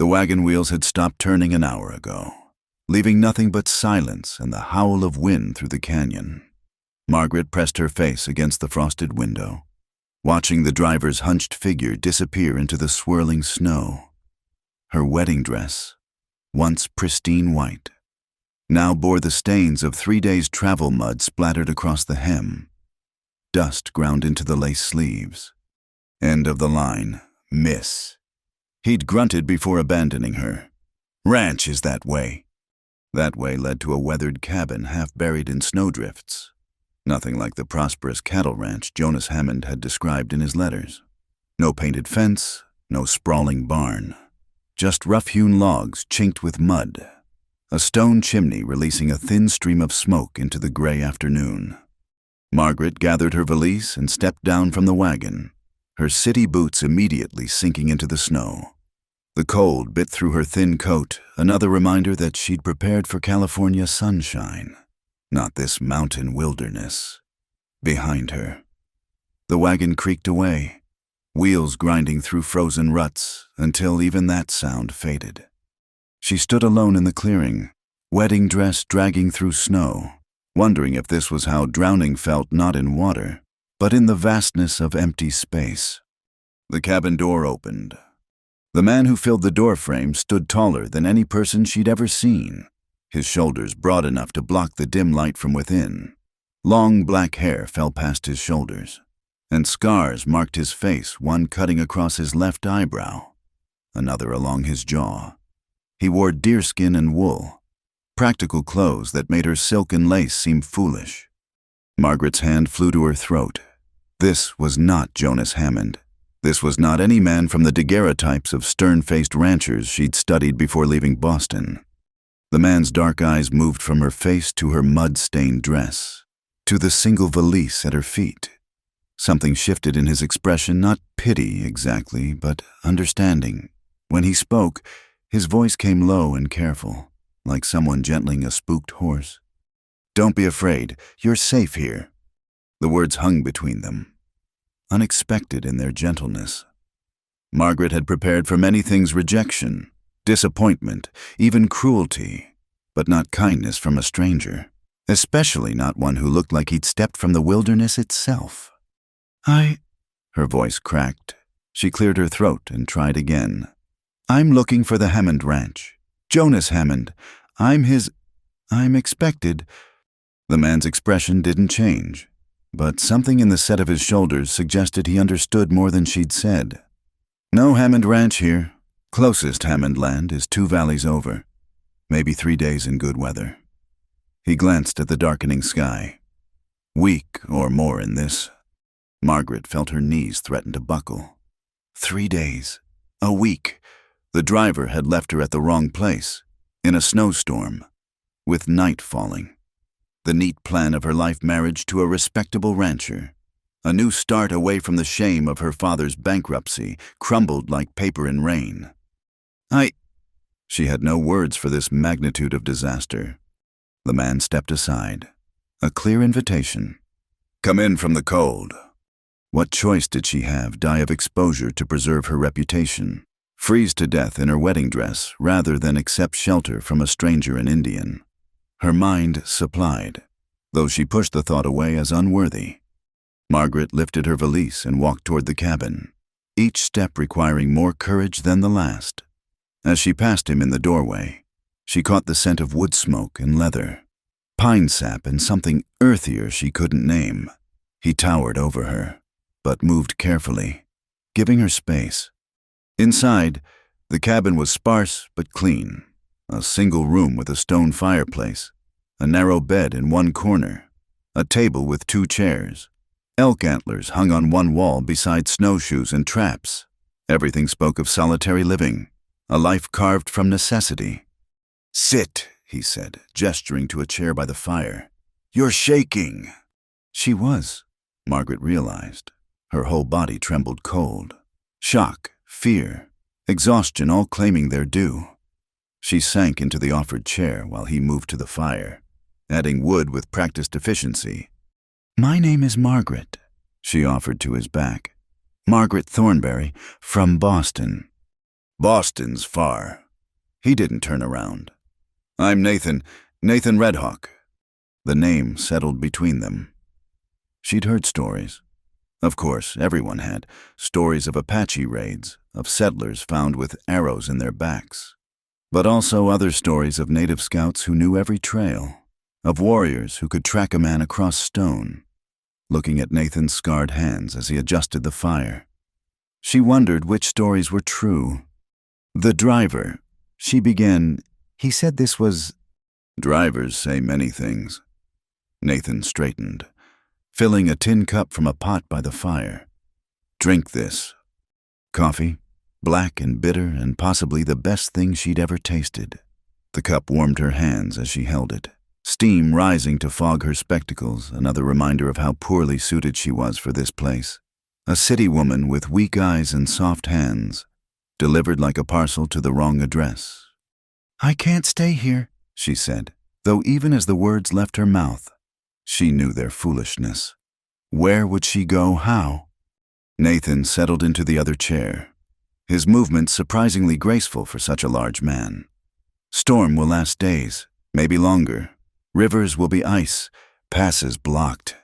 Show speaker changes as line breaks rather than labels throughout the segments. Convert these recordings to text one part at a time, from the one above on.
The wagon wheels had stopped turning an hour ago, leaving nothing but silence and the howl of wind through the canyon. Margaret pressed her face against the frosted window, watching the driver's hunched figure disappear into the swirling snow. Her wedding dress, once pristine white, now bore the stains of 3 days' travel mud splattered across the hem. Dust ground into the lace sleeves. End of the line, miss. He'd grunted before abandoning her. Ranch is that way. That way led to a weathered cabin half buried in snowdrifts. Nothing like the prosperous cattle ranch Jonas Hammond had described in his letters. No painted fence, no sprawling barn. Just rough-hewn logs chinked with mud. A stone chimney releasing a thin stream of smoke into the gray afternoon. Margaret gathered her valise and stepped down from the wagon, her city boots immediately sinking into the snow. The cold bit through her thin coat, another reminder that she'd prepared for California sunshine, not this mountain wilderness. Behind her, the wagon creaked away, wheels grinding through frozen ruts until even that sound faded. She stood alone in the clearing, wedding dress dragging through snow, wondering if this was how drowning felt not in water, but in the vastness of empty space. The cabin door opened. The man who filled the doorframe stood taller than any person she'd ever seen, his shoulders broad enough to block the dim light from within. Long black hair fell past his shoulders, and scars marked his face, one cutting across his left eyebrow, another along his jaw. He wore deerskin and wool, practical clothes that made her silk and lace seem foolish. Margaret's hand flew to her throat. This was not Jonas Hammond. This was not any man from the daguerreotypes of stern-faced ranchers she'd studied before leaving Boston. The man's dark eyes moved from her face to her mud-stained dress, to the single valise at her feet. Something shifted in his expression, not pity exactly, but understanding. When he spoke, his voice came low and careful, like someone gentling a spooked horse. "Don't be afraid. You're safe here." The words hung between them, unexpected in their gentleness. Margaret had prepared for many things: rejection, disappointment, even cruelty, but not kindness from a stranger, especially not one who looked like he'd stepped from the wilderness itself. Her voice cracked. She cleared her throat and tried again. "I'm looking for the Hammond Ranch. Jonas Hammond. I'm expected." The man's expression didn't change, but something in the set of his shoulders suggested he understood more than she'd said. "No Hammond Ranch here. Closest Hammond land is 2 valleys over. Maybe 3 days in good weather." He glanced at the darkening sky. Week or more in this. Margaret felt her knees threaten to buckle. 3 days. A week. The driver had left her at the wrong place, in a snowstorm, with night falling. The neat plan of her life marriage to a respectable rancher. A new start away from the shame of her father's bankruptcy, crumbled like paper in rain. She had no words for this magnitude of disaster. The man stepped aside. A clear invitation. "Come in from the cold." What choice did she have, die of exposure to preserve her reputation? Freeze to death in her wedding dress rather than accept shelter from a stranger in Indian? Her mind supplied, though she pushed the thought away as unworthy. Margaret lifted her valise and walked toward the cabin, each step requiring more courage than the last. As she passed him in the doorway, she caught the scent of wood smoke and leather, pine sap and something earthier she couldn't name. He towered over her, but moved carefully, giving her space. Inside, the cabin was sparse but clean. A single room with a stone fireplace, a narrow bed in one corner, a table with 2 chairs, elk antlers hung on one wall beside snowshoes and traps. Everything spoke of solitary living, a life carved from necessity. "Sit," he said, gesturing to a chair by the fire. "You're shaking." She was, Margaret realized. Her whole body trembled cold. Shock, fear, exhaustion all claiming their due. She sank into the offered chair while he moved to the fire, adding wood with practiced efficiency. "My name is Margaret," she offered to his back. "Margaret Thornberry, from Boston." Boston's far. He didn't turn around. I'm Nathan Redhawk. The name settled between them. She'd heard stories. Of course, everyone had. Stories of Apache raids, of settlers found with arrows in their backs. But also other stories of native scouts who knew every trail, of warriors who could track a man across stone. Looking at Nathan's scarred hands as he adjusted the fire, she wondered which stories were true. The driver, she began, he said this was... Drivers say many things. Nathan straightened, filling a tin cup from a pot by the fire. Drink this. Coffee, black and bitter and possibly the best thing she'd ever tasted. The cup warmed her hands as she held it, steam rising to fog her spectacles, another reminder of how poorly suited she was for this place. A city woman with weak eyes and soft hands, delivered like a parcel to the wrong address. I can't stay here, she said, though even as the words left her mouth, she knew their foolishness. Where would she go? How? Nathan settled into the other chair, his movements surprisingly graceful for such a large man. Storm will last days, maybe longer. Rivers will be ice, passes blocked.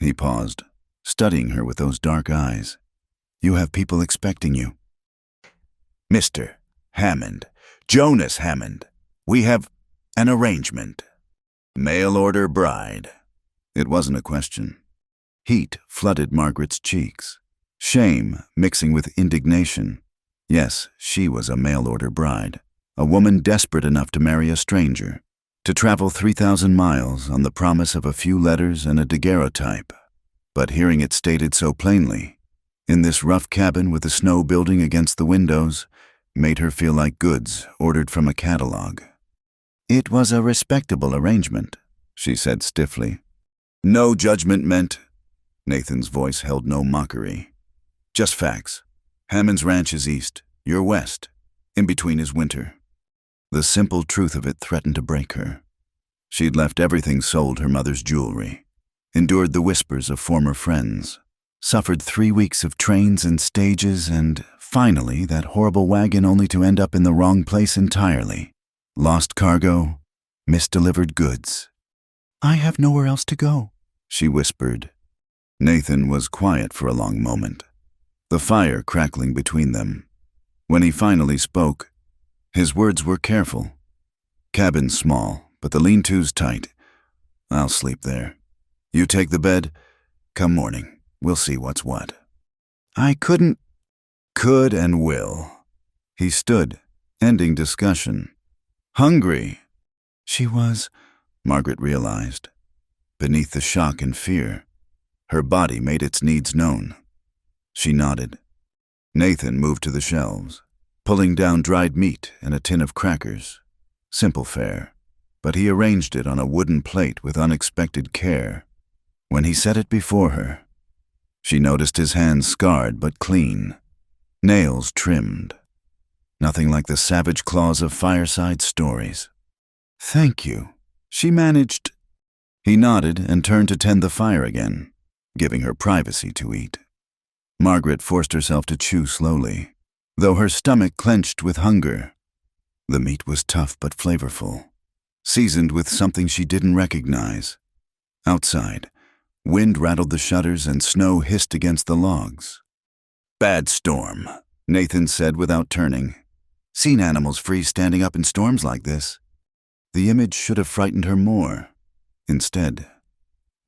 He paused, studying her with those dark eyes. You have people expecting you. Mr. Hammond, Jonas Hammond, we have an arrangement. Mail-order bride. It wasn't a question. Heat flooded Margaret's cheeks, shame mixing with indignation. Yes, she was a mail-order bride, a woman desperate enough to marry a stranger, to travel 3,000 miles on the promise of a few letters and a daguerreotype. But hearing it stated so plainly, in this rough cabin with the snow building against the windows, made her feel like goods ordered from a catalog. It was a respectable arrangement, she said stiffly. No judgment meant. Nathan's voice held no mockery. Just facts. Hammond's ranch is east, you're west. In between is winter. The simple truth of it threatened to break her. She'd left everything sold her mother's jewelry, endured the whispers of former friends, suffered 3 weeks of trains and stages, and finally that horrible wagon only to end up in the wrong place entirely. Lost cargo, misdelivered goods. I have nowhere else to go, she whispered. Nathan was quiet for a long moment, the fire crackling between them. When he finally spoke, his words were careful. Cabin small, but the lean-to's tight. I'll sleep there. You take the bed. Come morning, we'll see what's what. I couldn't. Could and will. He stood, ending discussion. Hungry. She was, Margaret realized. Beneath the shock and fear, her body made its needs known. She nodded. Nathan moved to the shelves, pulling down dried meat and a tin of crackers. Simple fare, but he arranged it on a wooden plate with unexpected care. When he set it before her, she noticed his hands scarred but clean, nails trimmed. Nothing like the savage claws of fireside stories. Thank you, she managed. He nodded and turned to tend the fire again, giving her privacy to eat. Margaret forced herself to chew slowly, though her stomach clenched with hunger. The meat was tough but flavorful, seasoned with something she didn't recognize. Outside, wind rattled the shutters and snow hissed against the logs. Bad storm, Nathan said without turning. Seen animals freeze standing up in storms like this. The image should have frightened her more. Instead,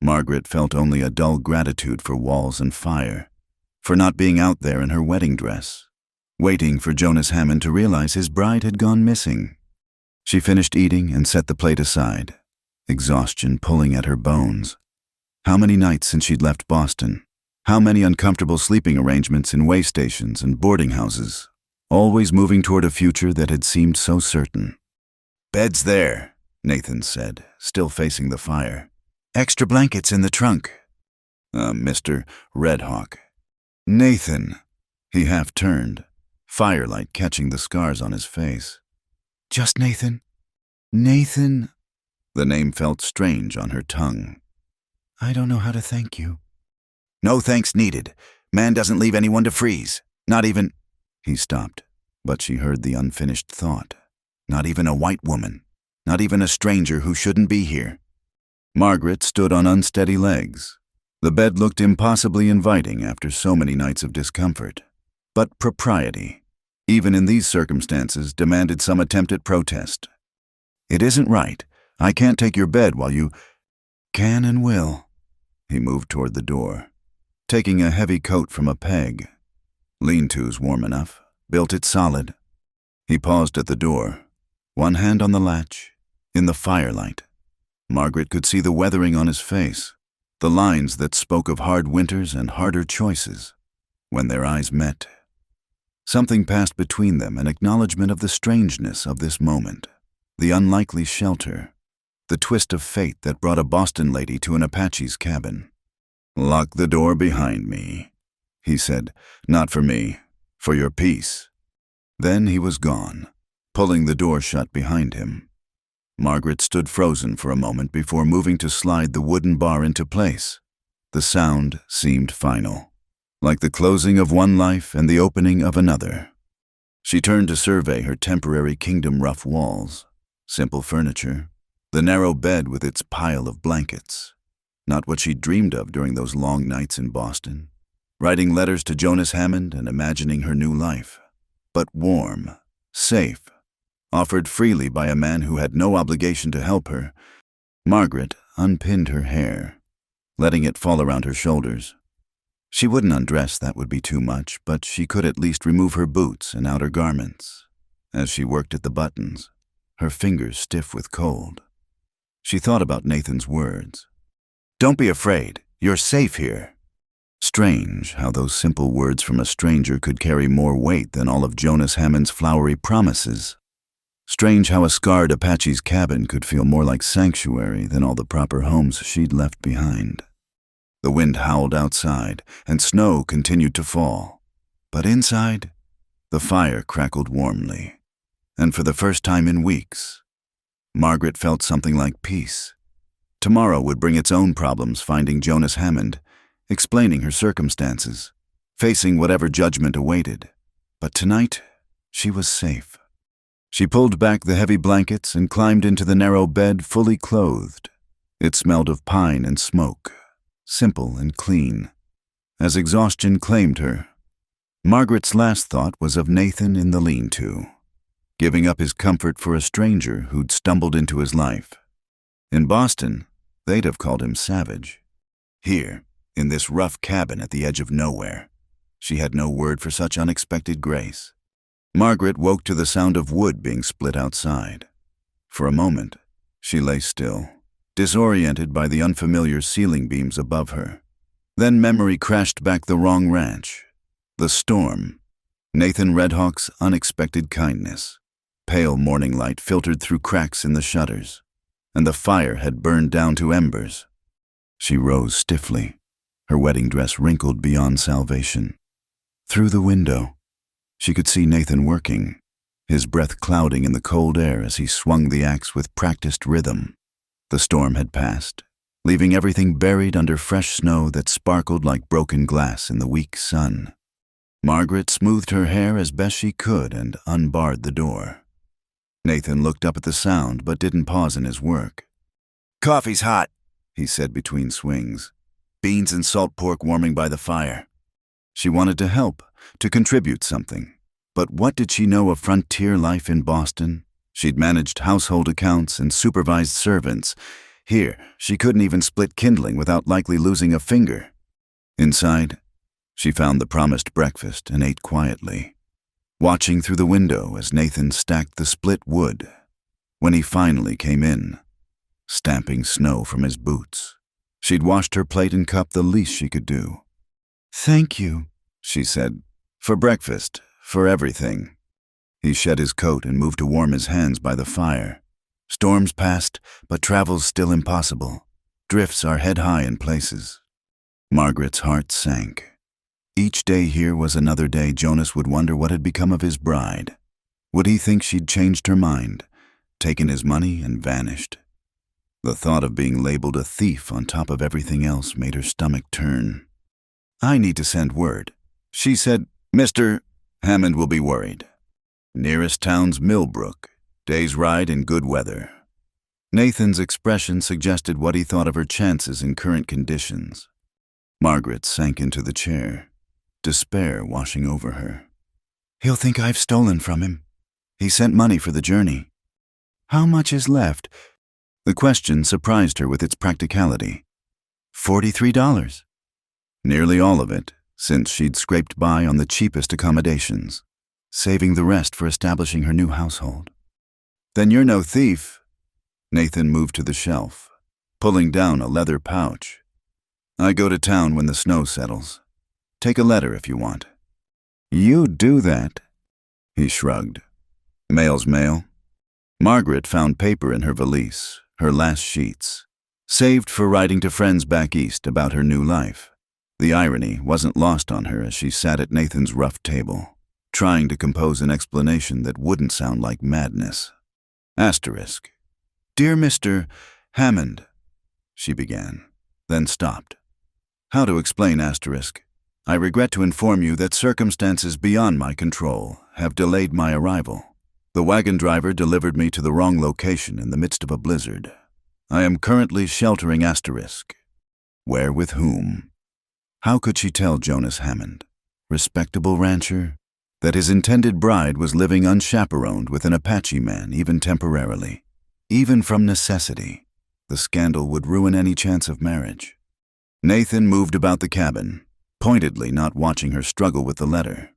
Margaret felt only a dull gratitude for walls and fire, for not being out there in her wedding dress, waiting for Jonas Hammond to realize his bride had gone missing. She finished eating and set the plate aside, exhaustion pulling at her bones. How many nights since she'd left Boston? How many uncomfortable sleeping arrangements in way stations and boarding houses, always moving toward a future that had seemed so certain. Bed's there, Nathan said, still facing the fire. Extra blankets in the trunk. Mr. Redhawk. Nathan. He half turned, firelight catching the scars on his face. Just Nathan? Nathan? The name felt strange on her tongue. I don't know how to thank you. No thanks needed. Man doesn't leave anyone to freeze. Not even... He stopped, But she heard the unfinished thought. Not even a white woman. Not even a stranger who shouldn't be here. Margaret stood on unsteady legs. The bed looked impossibly inviting after so many nights of discomfort. But propriety, even in these circumstances, demanded some attempt at protest. "It isn't right. I can't take your bed while you—" "Can and will." He moved toward the door, taking a heavy coat from a peg. Lean-to's warm enough, built it solid. He paused at the door, one hand on the latch. In the firelight, Margaret could see the weathering on his face, the lines that spoke of hard winters and harder choices. When their eyes met, something passed between them, an acknowledgement of the strangeness of this moment, the unlikely shelter, the twist of fate that brought a Boston lady to an Apache's cabin. "Lock the door behind me," he said. "Not for me, for your peace." Then he was gone, pulling the door shut behind him. Margaret stood frozen for a moment before moving to slide the wooden bar into place. The sound seemed final, like the closing of one life and the opening of another. She turned to survey her temporary kingdom. Rough walls, simple furniture, the narrow bed with its pile of blankets. Not what she'd dreamed of during those long nights in Boston, writing letters to Jonas Hammond and imagining her new life. But warm, safe, offered freely by a man who had no obligation to help her. Margaret unpinned her hair, letting it fall around her shoulders. She wouldn't undress, that would be too much, but she could at least remove her boots and outer garments. As she worked at the buttons, her fingers stiff with cold, she thought about Nathan's words. "Don't be afraid, you're safe here." Strange how those simple words from a stranger could carry more weight than all of Jonas Hammond's flowery promises. Strange how a scarred Apache's cabin could feel more like sanctuary than all the proper homes she'd left behind. The wind howled outside, and snow continued to fall. But inside, the fire crackled warmly. And for the first time in weeks, Margaret felt something like peace. Tomorrow would bring its own problems, finding Jonas Hammond, explaining her circumstances, facing whatever judgment awaited. But tonight, she was safe. She pulled back the heavy blankets and climbed into the narrow bed fully clothed. It smelled of pine and smoke, simple and clean. As exhaustion claimed her, Margaret's last thought was of Nathan in the lean-to, giving up his comfort for a stranger who'd stumbled into his life. In Boston, they'd have called him savage. Here, in this rough cabin at the edge of nowhere, she had no word for such unexpected grace. Margaret woke to the sound of wood being split outside. For a moment, she lay still, disoriented by the unfamiliar ceiling beams above her. Then memory crashed back the wrong ranch. The storm, Nathan Redhawk's unexpected kindness. Pale morning light filtered through cracks in the shutters, and the fire had burned down to embers. She rose stiffly, her wedding dress wrinkled beyond salvation. Through the window, she could see Nathan working, his breath clouding in the cold air as he swung the axe with practiced rhythm. The storm had passed, leaving everything buried under fresh snow that sparkled like broken glass in the weak sun. Margaret smoothed her hair as best she could and unbarred the door. Nathan looked up at the sound but didn't pause in his work. "Coffee's hot," he said between swings, beans and salt pork warming by the fire. She wanted to help, to contribute something. But what did she know of frontier life in Boston? She'd managed household accounts and supervised servants. Here, she couldn't even split kindling without likely losing a finger. Inside, she found the promised breakfast and ate quietly, watching through the window as Nathan stacked the split wood. When he finally came in, stamping snow from his boots, she'd washed her plate and cup the least she could do. "Thank you," she said, "for breakfast, for everything." He shed his coat and moved to warm his hands by the fire. Storms passed, but travel's still impossible. Drifts are head-high in places. Margaret's heart sank. Each day here was another day Jonas would wonder what had become of his bride. Would he think she'd changed her mind, taken his money and vanished? The thought of being labeled a thief on top of everything else made her stomach turn. "I need to send word." She said, "Mr. Hammond will be worried." Nearest town's Millbrook. Day's ride in good weather. Nathan's expression suggested what he thought of her chances in current conditions. Margaret sank into the chair, despair washing over her. He'll think I've stolen from him. He sent money for the journey. How much is left? The question surprised her with its practicality. $43. Nearly all of it, since she'd scraped by on the cheapest accommodations, saving the rest for establishing her new household. Then you're no thief. Nathan moved to the shelf, pulling down a leather pouch. I go to town when the snow settles. Take a letter if you want. You do that? He shrugged. Mail's mail. Margaret found paper in her valise, her last sheets, saved for writing to friends back east about her new life. The irony wasn't lost on her as she sat at Nathan's rough table, trying to compose an explanation that wouldn't sound like madness. Asterisk. Dear Mr. Hammond, she began, then stopped. How to explain asterisk? I regret to inform you that circumstances beyond my control have delayed my arrival. The wagon driver delivered me to the wrong location in the midst of a blizzard. I am currently sheltering asterisk. Where with whom? How could she tell Jonas Hammond, respectable rancher, that his intended bride was living unchaperoned with an Apache man even temporarily? Even from necessity, the scandal would ruin any chance of marriage. Nathan moved about the cabin, pointedly not watching her struggle with the letter.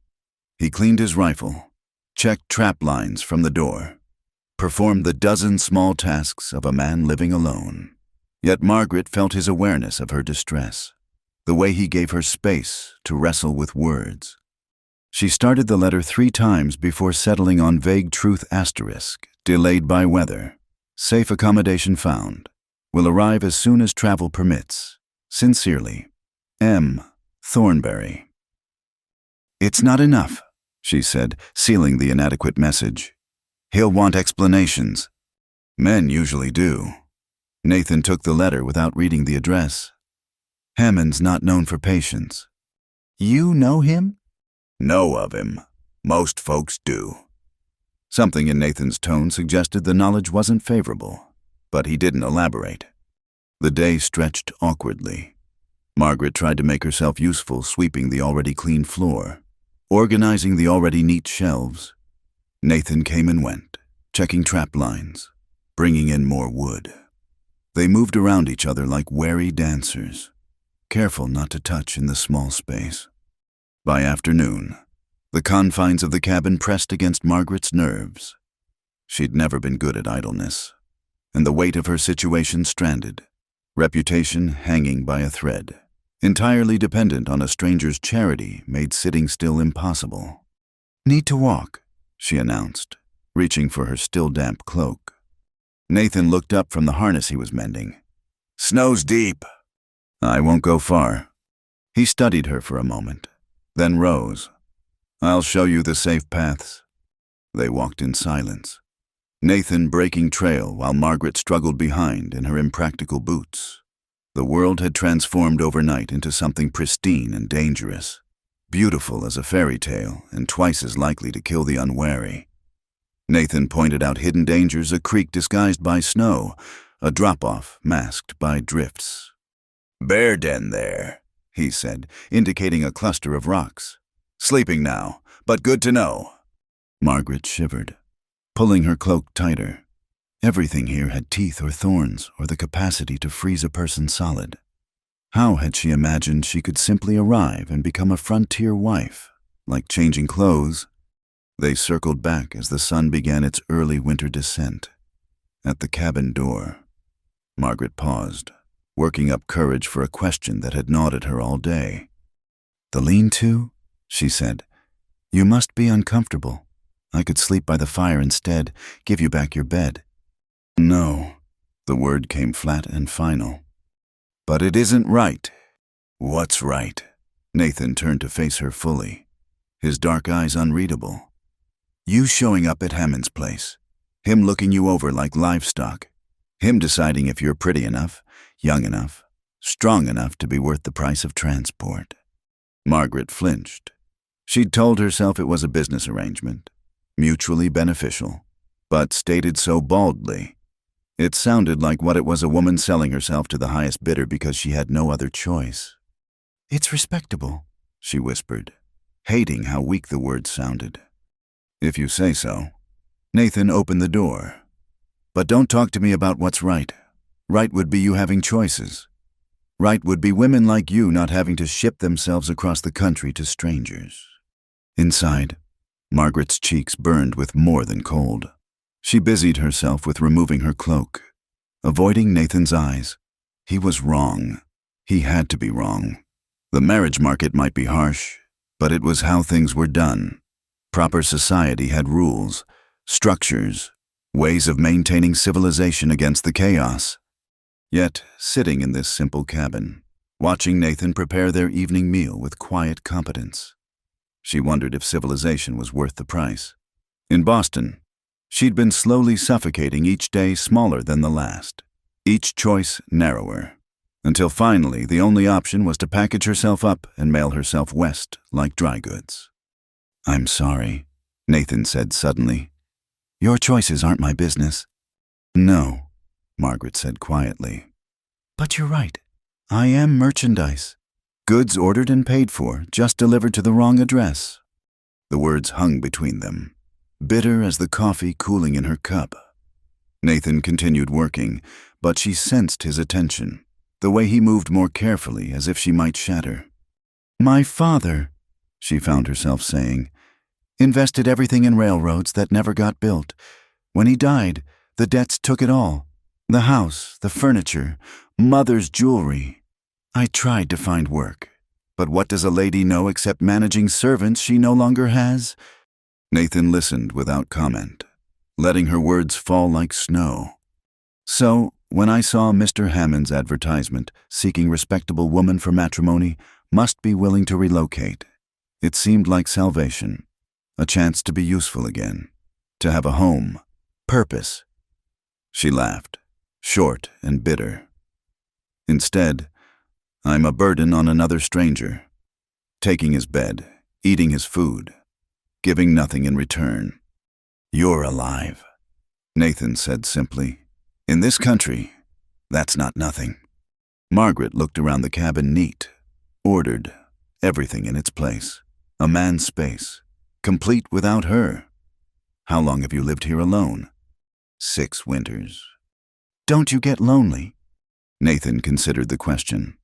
He cleaned his rifle, checked trap lines from the door, performed the dozen small tasks of a man living alone. Yet Margaret felt his awareness of her distress, the way he gave her space to wrestle with words. She started the letter 3 times before settling on vague truth asterisk, delayed by weather. Safe accommodation found. Will arrive as soon as travel permits. Sincerely, M. Thornberry. It's not enough, she said, sealing the inadequate message. He'll want explanations. Men usually do. Nathan took the letter without reading the address. Hammond's not known for patience. You know him? Know of him. Most folks do. Something in Nathan's tone suggested the knowledge wasn't favorable, but he didn't elaborate. The day stretched awkwardly. Margaret tried to make herself useful sweeping the already clean floor, organizing the already neat shelves. Nathan came and went, checking trap lines, bringing in more wood. They moved around each other like wary dancers, careful not to touch in the small space. By afternoon, the confines of the cabin pressed against Margaret's nerves. She'd never been good at idleness, and the weight of her situation stranded, reputation hanging by a thread. Entirely dependent on a stranger's charity made sitting still impossible. Need to walk, she announced, reaching for her still damp cloak. Nathan looked up from the harness he was mending. Snow's deep. I won't go far. He studied her for a moment, then rose. I'll show you the safe paths. They walked in silence, Nathan breaking trail while Margaret struggled behind in her impractical boots. The world had transformed overnight into something pristine and dangerous, beautiful as a fairy tale and twice as likely to kill the unwary. Nathan pointed out hidden dangers: a creek disguised by snow, a drop-off masked by drifts. Bear den there, he said, indicating a cluster of rocks. Sleeping now, but good to know. Margaret shivered, pulling her cloak tighter. Everything here had teeth or thorns or the capacity to freeze a person solid. How had she imagined she could simply arrive and become a frontier wife, like changing clothes? They circled back as the sun began its early winter descent. At the cabin door, Margaret paused, working up courage for a question that had gnawed at her all day. The lean-to? She said. You must be uncomfortable. I could sleep by the fire instead, give you back your bed. No, the word came flat and final. But it isn't right. What's right? Nathan turned to face her fully, his dark eyes unreadable. You showing up at Hammond's place, him looking you over like livestock, him deciding if you're pretty enough, young enough, strong enough to be worth the price of transport. Margaret flinched. She'd told herself it was a business arrangement, mutually beneficial, but stated so baldly. It sounded like what it was a woman selling herself to the highest bidder because she had no other choice. "It's respectable," she whispered, hating how weak the words sounded. "If you say so." Nathan opened the door. "But don't talk to me about what's right. Right would be you having choices. Right would be women like you not having to ship themselves across the country to strangers." Inside, Margaret's cheeks burned with more than cold. She busied herself with removing her cloak, avoiding Nathan's eyes. He was wrong. He had to be wrong. The marriage market might be harsh, but it was how things were done. Proper society had rules, structures, ways of maintaining civilization against the chaos. Yet, sitting in this simple cabin, watching Nathan prepare their evening meal with quiet competence, she wondered if civilization was worth the price. In Boston, she'd been slowly suffocating, each day smaller than the last, each choice narrower, until finally the only option was to package herself up and mail herself west like dry goods. "I'm sorry," Nathan said suddenly. "Your choices aren't my business." "No," Margaret said quietly. "But you're right. I am merchandise. Goods ordered and paid for, just delivered to the wrong address." The words hung between them, bitter as the coffee cooling in her cup. Nathan continued working, but she sensed his attention, the way he moved more carefully as if she might shatter. "My father," she found herself saying, "invested everything in railroads that never got built. When he died, the debts took it all. The house, the furniture, mother's jewelry. I tried to find work. But what does a lady know except managing servants she no longer has?" Nathan listened without comment, letting her words fall like snow. "So, when I saw Mr. Hammond's advertisement seeking respectable woman for matrimony, must be willing to relocate, it seemed like salvation, a chance to be useful again, to have a home, purpose." She laughed, short and bitter. "Instead, I'm a burden on another stranger, taking his bed, eating his food, giving nothing in return." "You're alive," Nathan said simply. "In this country, that's not nothing." Margaret looked around the cabin, neat, ordered, everything in its place. A man's space, complete without her. "How long have you lived here alone?" "6 winters." "Don't you get lonely?" Nathan considered the question,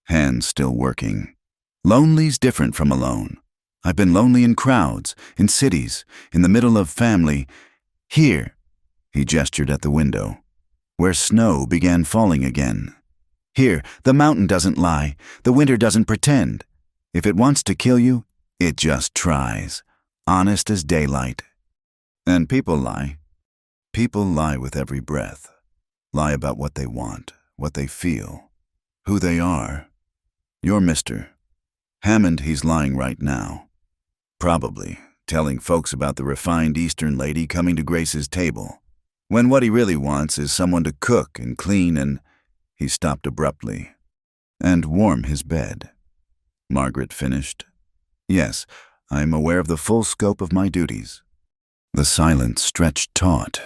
hands still working. "Lonely's different from alone. I've been lonely in crowds, in cities, in the middle of family. Here," he gestured at the window, "where snow began falling again. Here, the mountain doesn't lie, the winter doesn't pretend. If it wants to kill you, it just tries, honest as daylight." And people lie. People lie with every breath, lie about what they want, what they feel, who they are. You're Mr. Hammond, he's lying right now. Probably telling folks about the refined Eastern lady coming to grace his table, when what he really wants is someone to cook and clean and— He stopped abruptly. "And warm his bed," Margaret finished. "Yes, I'm aware of the full scope of my duties." The silence stretched taut.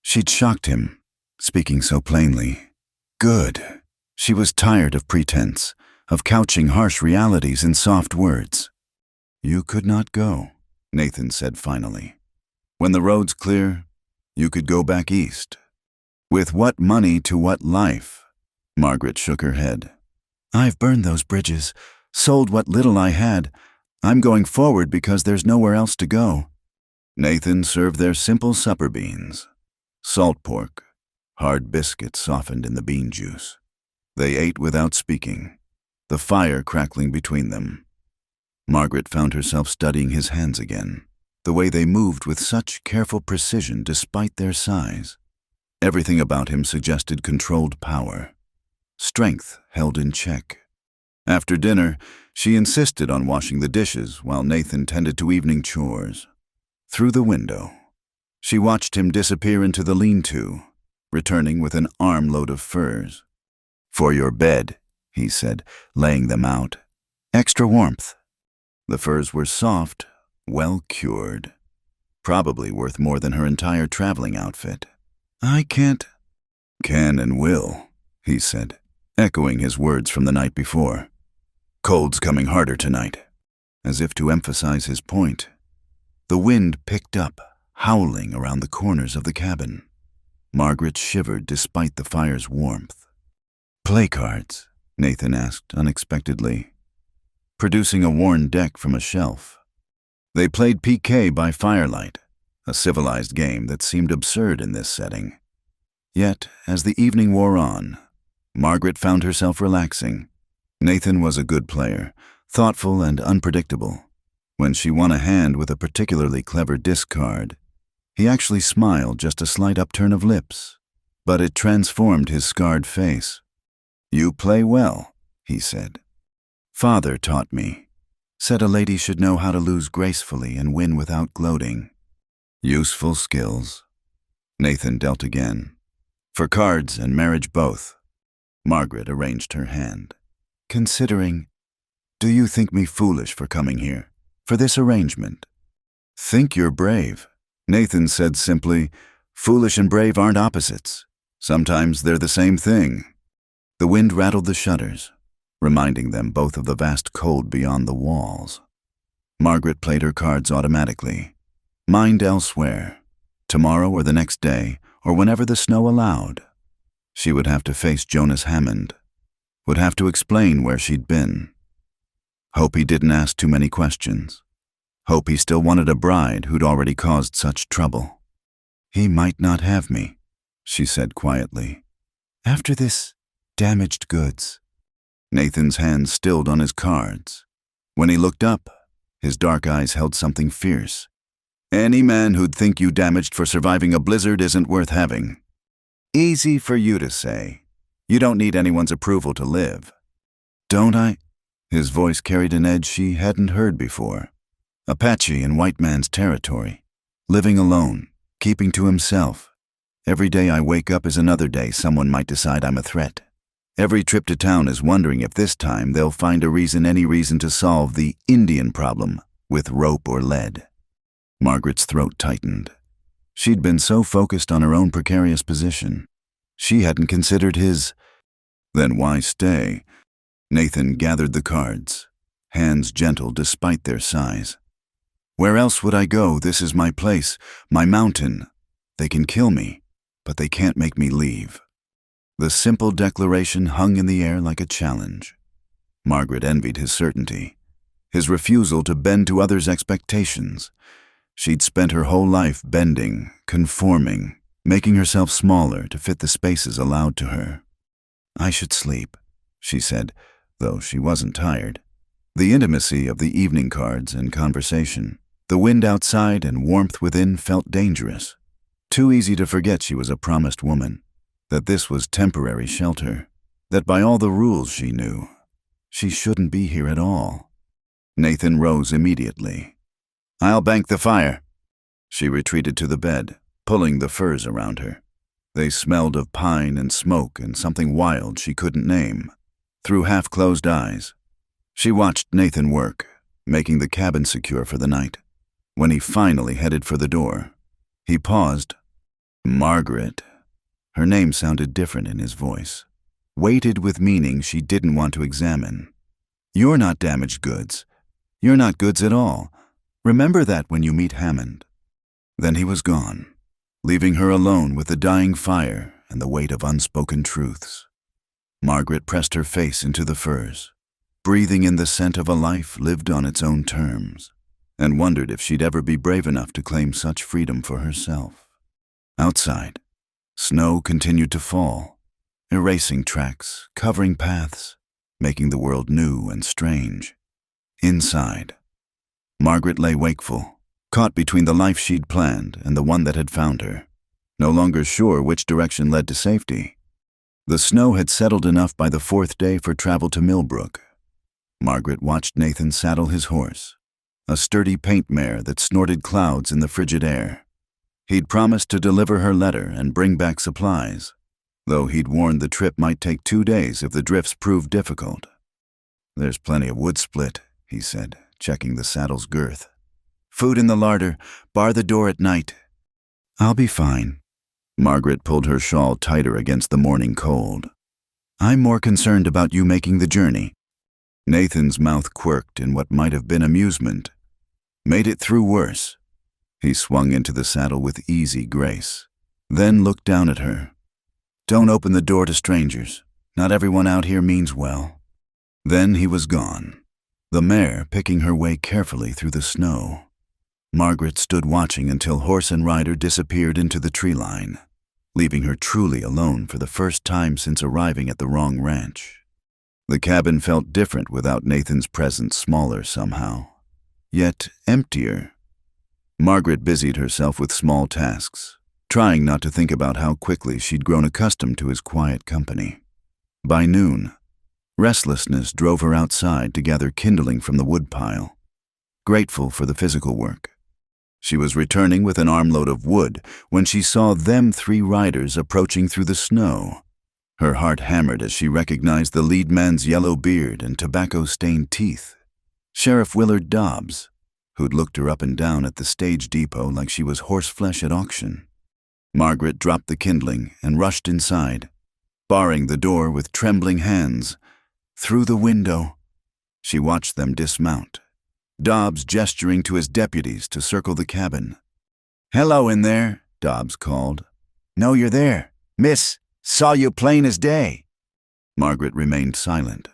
She'd shocked him, speaking so plainly. Good. She was tired of pretense, of couching harsh realities in soft words. "You could not go," Nathan said finally. "When the road's clear, you could go back east." "With what money to what life?" Margaret shook her head. "I've burned those bridges, sold what little I had. I'm going forward because there's nowhere else to go." Nathan served their simple supper beans, salt pork, hard biscuits softened in the bean juice. They ate without speaking, the fire crackling between them. Margaret found herself studying his hands again, the way they moved with such careful precision despite their size. Everything about him suggested controlled power, strength held in check. After dinner, she insisted on washing the dishes while Nathan tended to evening chores. Through the window, she watched him disappear into the lean-to, returning with an armload of furs. "For your bed," he said, laying them out. "Extra warmth." The furs were soft, well cured. probably worth more than her entire traveling outfit. I can't. Can and will, he said, echoing his words from the night before. Cold's coming harder tonight. As if to emphasize his point, the wind picked up, howling around the corners of the cabin. Margaret shivered despite the fire's warmth. Play cards? Nathan asked unexpectedly, producing a worn deck from a shelf. They played piquet by firelight, a civilized game that seemed absurd in this setting. Yet, as the evening wore on, Margaret found herself relaxing. Nathan was a good player, thoughtful and unpredictable. When she won a hand with a particularly clever discard, he actually smiled, just a slight upturn of lips, but it transformed his scarred face. You play well, he said. Father taught me. Said a lady should know how to lose gracefully and win without gloating. Useful skills. Nathan dealt again. For cards and marriage both. Margaret arranged her hand. Considering, do you think me foolish for coming here, for this arrangement? Think you're brave. Nathan said simply, foolish and brave aren't opposites. Sometimes they're the same thing. The wind rattled the shutters, reminding them both of the vast cold beyond the walls. Margaret played her cards automatically. Mind elsewhere. Tomorrow or the next day, or whenever the snow allowed. She would have to face Jonas Hammond. Would have to explain where she'd been. Hope he didn't ask too many questions. Hope he still wanted a bride who'd already caused such trouble. He might not have me, she said quietly. After this, damaged goods. Nathan's hand stilled on his cards. When he looked up, his dark eyes held something fierce. Any man who'd think you damaged for surviving a blizzard isn't worth having. Easy for you to say. You don't need anyone's approval to live. Don't I? His voice carried an edge she hadn't heard before. Apache in white man's territory. Living alone, keeping to himself. Every day I wake up is another day someone might decide I'm a threat. Every trip to town is wondering if this time they'll find any reason to solve the Indian problem with rope or lead. Margaret's throat tightened. She'd been so focused on her own precarious position. She hadn't considered his. Then why stay? Nathan gathered the cards, hands gentle despite their size. Where else would I go? This is my place, my mountain. They can kill me, but they can't make me leave. The simple declaration hung in the air like a challenge. Margaret envied his certainty, his refusal to bend to others' expectations. She'd spent her whole life bending, conforming, making herself smaller to fit the spaces allowed to her. I should sleep, she said, though she wasn't tired. The intimacy of the evening cards and conversation, the wind outside and warmth within felt dangerous. Too easy to forget she was a promised woman. That this was temporary shelter, that by all the rules she knew, she shouldn't be here at all. Nathan rose immediately. I'll bank the fire. She retreated to the bed, pulling the furs around her. They smelled of pine and smoke and something wild she couldn't name. Through half-closed eyes, she watched Nathan work, making the cabin secure for the night. When he finally headed for the door, he paused. Margaret. Her name sounded different in his voice, weighted with meaning she didn't want to examine. You're not damaged goods. You're not goods at all. Remember that when you meet Hammond. Then he was gone, leaving her alone with the dying fire and the weight of unspoken truths. Margaret pressed her face into the furs, breathing in the scent of a life lived on its own terms, and wondered if she'd ever be brave enough to claim such freedom for herself. Outside, snow continued to fall, erasing tracks, covering paths, making the world new and strange. Inside, Margaret lay wakeful, caught between the life she'd planned and the one that had found her, no longer sure which direction led to safety. The snow had settled enough by the fourth day for travel to Millbrook. Margaret watched Nathan saddle his horse, a sturdy paint mare that snorted clouds in the frigid air. He'd promised to deliver her letter and bring back supplies, though he'd warned the trip might take 2 days if the drifts proved difficult. There's plenty of wood split, he said, checking the saddle's girth. Food in the larder. Bar the door at night." "I'll be fine." Margaret pulled her shawl tighter against the morning cold. "I'm more concerned about you making the journey." Nathan's mouth quirked in what might have been amusement. "Made it through worse." He swung into the saddle with easy grace, then looked down at her. "Don't open the door to strangers. Not everyone out here means well." Then he was gone, the mare picking her way carefully through the snow. Margaret stood watching until horse and rider disappeared into the tree line, leaving her truly alone for the first time since arriving at the wrong ranch. The cabin felt different without Nathan's presence, smaller somehow, yet emptier. Margaret busied herself with small tasks, trying not to think about how quickly she'd grown accustomed to his quiet company. By noon, restlessness drove her outside to gather kindling from the woodpile, grateful for the physical work. She was returning with an armload of wood when she saw them 3 riders approaching through the snow. Her heart hammered as she recognized the lead man's yellow beard and tobacco-stained teeth. Sheriff Willard Dobbs, who'd looked her up and down at the stage depot like she was horseflesh at auction. Margaret dropped the kindling and rushed inside, barring the door with trembling hands. Through the window, she watched them dismount, Dobbs gesturing to his deputies to circle the cabin. "Hello in there," Dobbs called. "Know you're there. Miss, saw you plain as day." Margaret remained silent,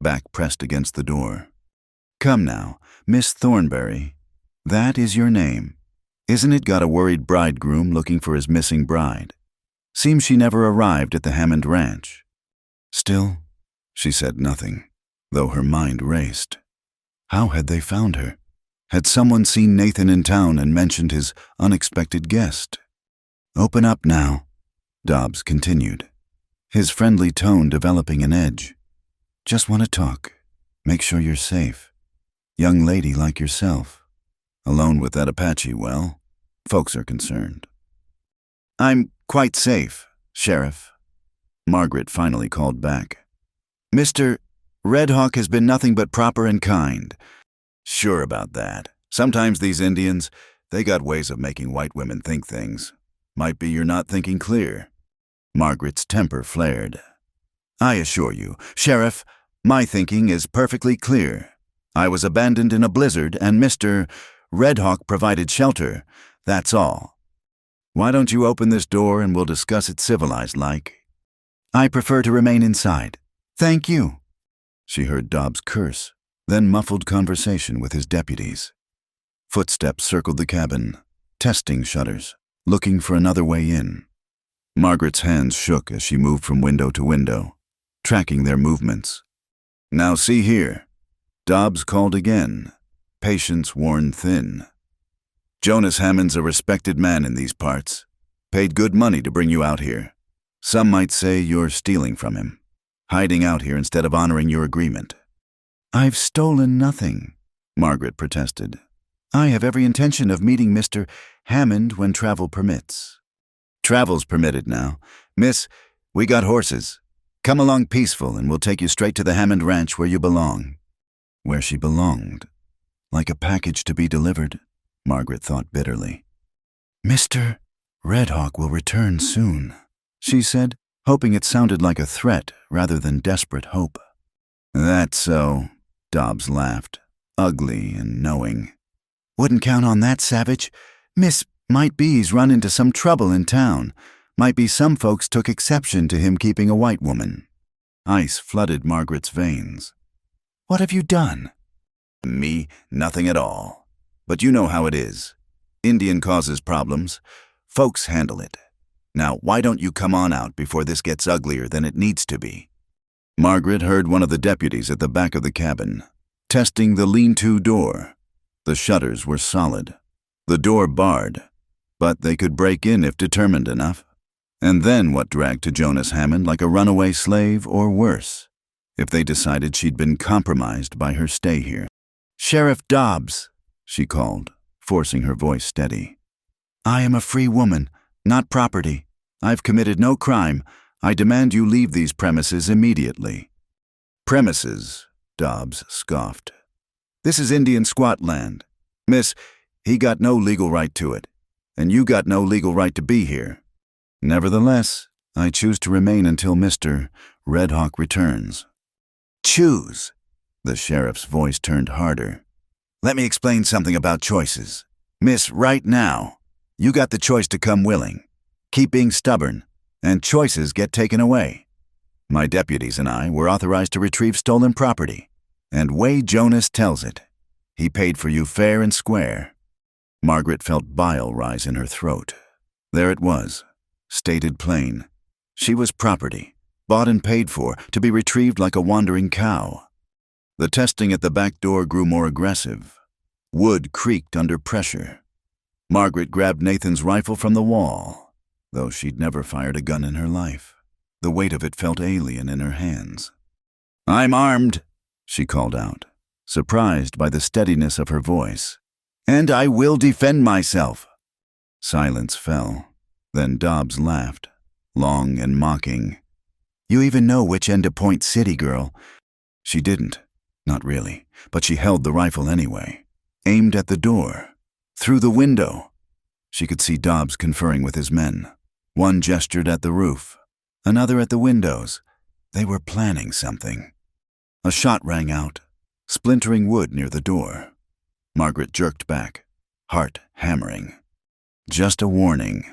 back pressed against the door. "Come now, Miss Thornberry. That is your name. Isn't it got a worried bridegroom looking for his missing bride? Seems she never arrived at the Hammond Ranch." Still, she said nothing, though her mind raced. How had they found her? Had someone seen Nathan in town and mentioned his unexpected guest? "Open up now," Dobbs continued, his friendly tone developing an edge. "Just want to talk. Make sure you're safe. Young lady like yourself. Alone with that Apache, well, folks are concerned." "I'm quite safe, Sheriff," Margaret finally called back. "Mr. Red Hawk has been nothing but proper and kind." "Sure about that. Sometimes these Indians, they got ways of making white women think things. Might be you're not thinking clear." Margaret's temper flared. "I assure you, Sheriff, my thinking is perfectly clear. I was abandoned in a blizzard and Mr. Red Hawk provided shelter. That's all. Why don't you open this door and we'll discuss it civilized-like?" "I prefer to remain inside. Thank you." She heard Dobbs curse, then muffled conversation with his deputies. Footsteps circled the cabin, testing shutters, looking for another way in. Margaret's hands shook as she moved from window to window, tracking their movements. "Now see here," Dobbs called again, patience worn thin. "Jonas Hammond's a respected man in these parts. Paid good money to bring you out here. Some might say you're stealing from him, hiding out here instead of honoring your agreement." "I've stolen nothing," Margaret protested. "I have every intention of meeting Mr. Hammond when travel permits." "Travel's permitted now. Miss, we got horses. Come along peaceful and we'll take you straight to the Hammond Ranch where you belong." Where she belonged. Like a package to be delivered, Margaret thought bitterly. "Mr. Red Hawk will return soon," she said, hoping it sounded like a threat rather than desperate hope. "That's so," Dobbs laughed, ugly and knowing. "Wouldn't count on that, savage. Miss might be's run into some trouble in town. Might be some folks took exception to him keeping a white woman." Ice flooded Margaret's veins. "What have you done?" "Me? Nothing at all. But you know how it is. Indian causes problems. Folks handle it. Now, why don't you come on out before this gets uglier than it needs to be?" Margaret heard one of the deputies at the back of the cabin, testing the lean-to door. The shutters were solid, the door barred, but they could break in if determined enough. And then what dragged to Jonas Hammond like a runaway slave or worse, if they decided she'd been compromised by her stay here. "Sheriff Dobbs," she called, forcing her voice steady. "I am a free woman, not property. I've committed no crime. I demand you leave these premises immediately." "Premises?" Dobbs scoffed. "This is Indian squat land. Miss, He got no legal right to it, and you got no legal right to be here. Nevertheless, I choose to remain until Mr. Red Hawk returns." "Choose?" The sheriff's voice turned harder. "Let me explain something about choices. Miss, right now, you got the choice to come willing. Keep being stubborn, and choices get taken away. My deputies and I were authorized to retrieve stolen property, and Wade Jonas tells it. He paid for you fair and square." Margaret felt bile rise in her throat. There it was, stated plain. She was property, bought and paid for, to be retrieved like a wandering cow. The testing at the back door grew more aggressive. Wood creaked under pressure. Margaret grabbed Nathan's rifle from the wall, though she'd never fired a gun in her life. The weight of it felt alien in her hands. "I'm armed," she called out, surprised by the steadiness of her voice. "And I will defend myself." Silence fell. Then Dobbs laughed, long and mocking. "You even know which end to point, city girl." She didn't. Not really, but she held the rifle anyway, aimed at the door, through the window. She could see Dobbs conferring with his men. One gestured at the roof, another at the windows. They were planning something. A shot rang out, splintering wood near the door. Margaret jerked back, heart hammering. Just a warning.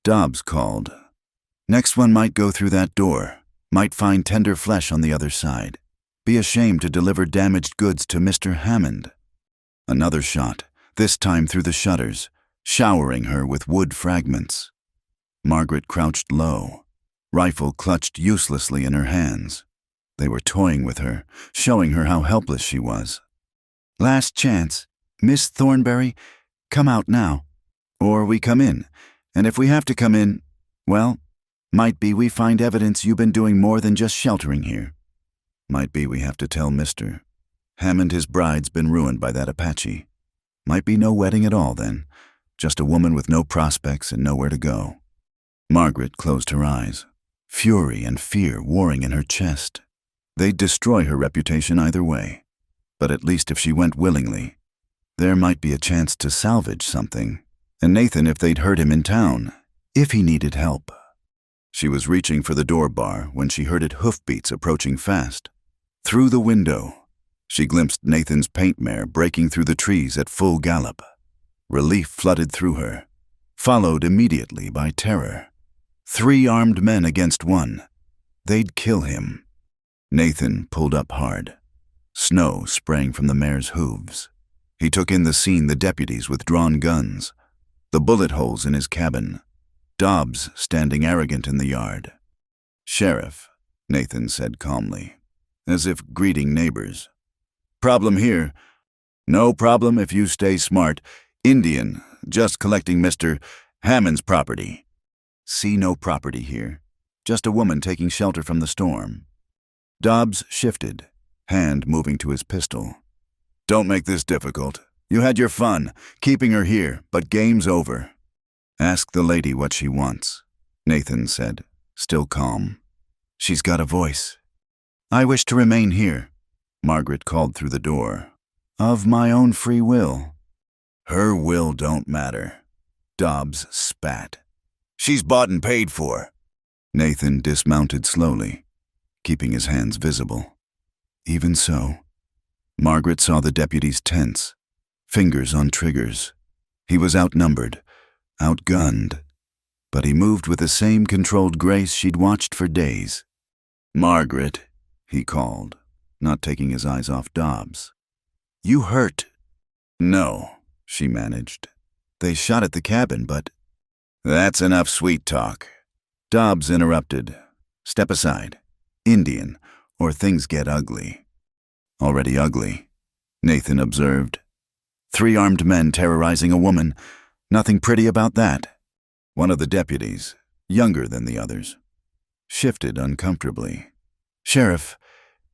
Dobbs called. Next one might go through that door, might find tender flesh on the other side. Be ashamed to deliver damaged goods to Mr. Hammond. Another shot, this time through the shutters, showering her with wood fragments. Margaret crouched low, rifle clutched uselessly in her hands. They were toying with her, showing her how helpless she was. "Last chance. Miss Thornberry, come out now. Or we come in, and if we have to come in, well, might be we find evidence you've been doing more than just sheltering here. Might be we have to tell Mr. Hammond his bride's been ruined by that Apache. Might be no wedding at all then, just a woman with no prospects and nowhere to go." Margaret closed her eyes, fury and fear warring in her chest. They'd destroy her reputation either way, but at least if she went willingly, there might be a chance to salvage something. And Nathan if they'd hurt him in town, if he needed help. She was reaching for the door bar when she heard it hoofbeats approaching fast. Through the window, she glimpsed Nathan's paint mare breaking through the trees at full gallop. Relief flooded through her, followed immediately by terror. 3 armed men against one. They'd kill him. Nathan pulled up hard. Snow sprang from the mare's hooves. He took in the scene, the deputies with drawn guns, the bullet holes in his cabin, Dobbs standing arrogant in the yard. "Sheriff," Nathan said calmly, as if greeting neighbors. "Problem here. No problem if you stay smart. Indian, just collecting Mr. Hammond's property." "See no property here. Just a woman taking shelter from the storm." Dobbs shifted, hand moving to his pistol. "Don't make this difficult. You had your fun, keeping her here, but game's over." "Ask the lady what she wants," Nathan said, still calm. "She's got a voice." "I wish to remain here," Margaret called through the door. "Of my own free will." "Her will don't matter," Dobbs spat. "She's bought and paid for." Nathan dismounted slowly, keeping his hands visible. Even so, Margaret saw the deputies tense, fingers on triggers. He was outnumbered, outgunned, but he moved with the same controlled grace she'd watched for days. "Margaret," he called, not taking his eyes off Dobbs. "You hurt." "No," she managed. "They shot at the cabin, but—" "That's enough sweet talk." Dobbs interrupted. "Step aside. Indian, or things get ugly." "Already ugly," Nathan observed. 3 armed men terrorizing a woman. Nothing pretty about that. One of the deputies, younger than the others, shifted uncomfortably. "Sheriff,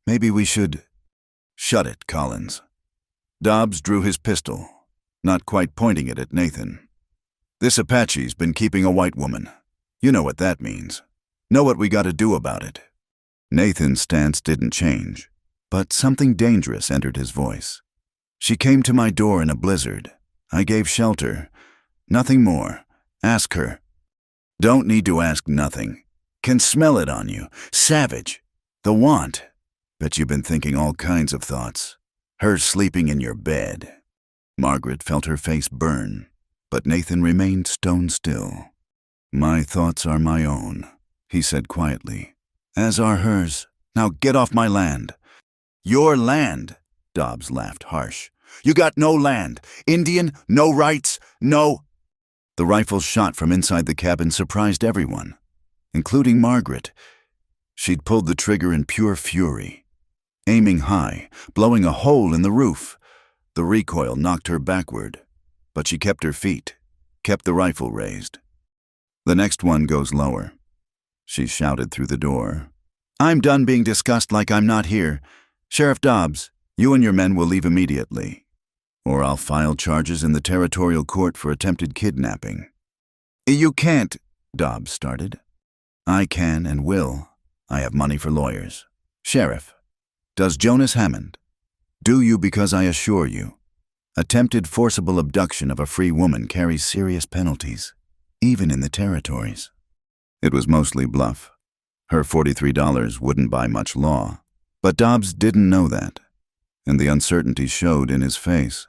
maybe we should—" "Shut it, Collins." Dobbs drew his pistol, not quite pointing it at Nathan. "This Apache's been keeping a white woman. You know what that means. Know what we gotta do about it." Nathan's stance didn't change, but something dangerous entered his voice. "She came to my door in a blizzard. I gave shelter. Nothing more. Ask her. Don't need to ask nothing. Can smell it on you. Savage. The want. Bet you've been thinking all kinds of thoughts. Her sleeping in your bed. Margaret felt her face burn, but Nathan remained stone still. My thoughts are my own, he said quietly. As are hers. Now get off my land. Your land, Dobbs laughed harsh. You got no land. Indian, no rights, no. The rifle shot from inside the cabin surprised everyone, including Margaret. She'd pulled the trigger in pure fury, aiming high, blowing a hole in the roof. The recoil knocked her backward, but she kept her feet, kept the rifle raised. The next one goes lower. She shouted through the door. I'm done being discussed like I'm not here. Sheriff Dobbs, you and your men will leave immediately, or I'll file charges in the territorial court for attempted kidnapping. You can't, Dobbs started. I can and will. I have money for lawyers. Sheriff, does Jonas Hammond? Do you because I assure you, attempted forcible abduction of a free woman carries serious penalties, even in the territories. It was mostly bluff. Her $43 wouldn't buy much law, but Dobbs didn't know that, and the uncertainty showed in his face.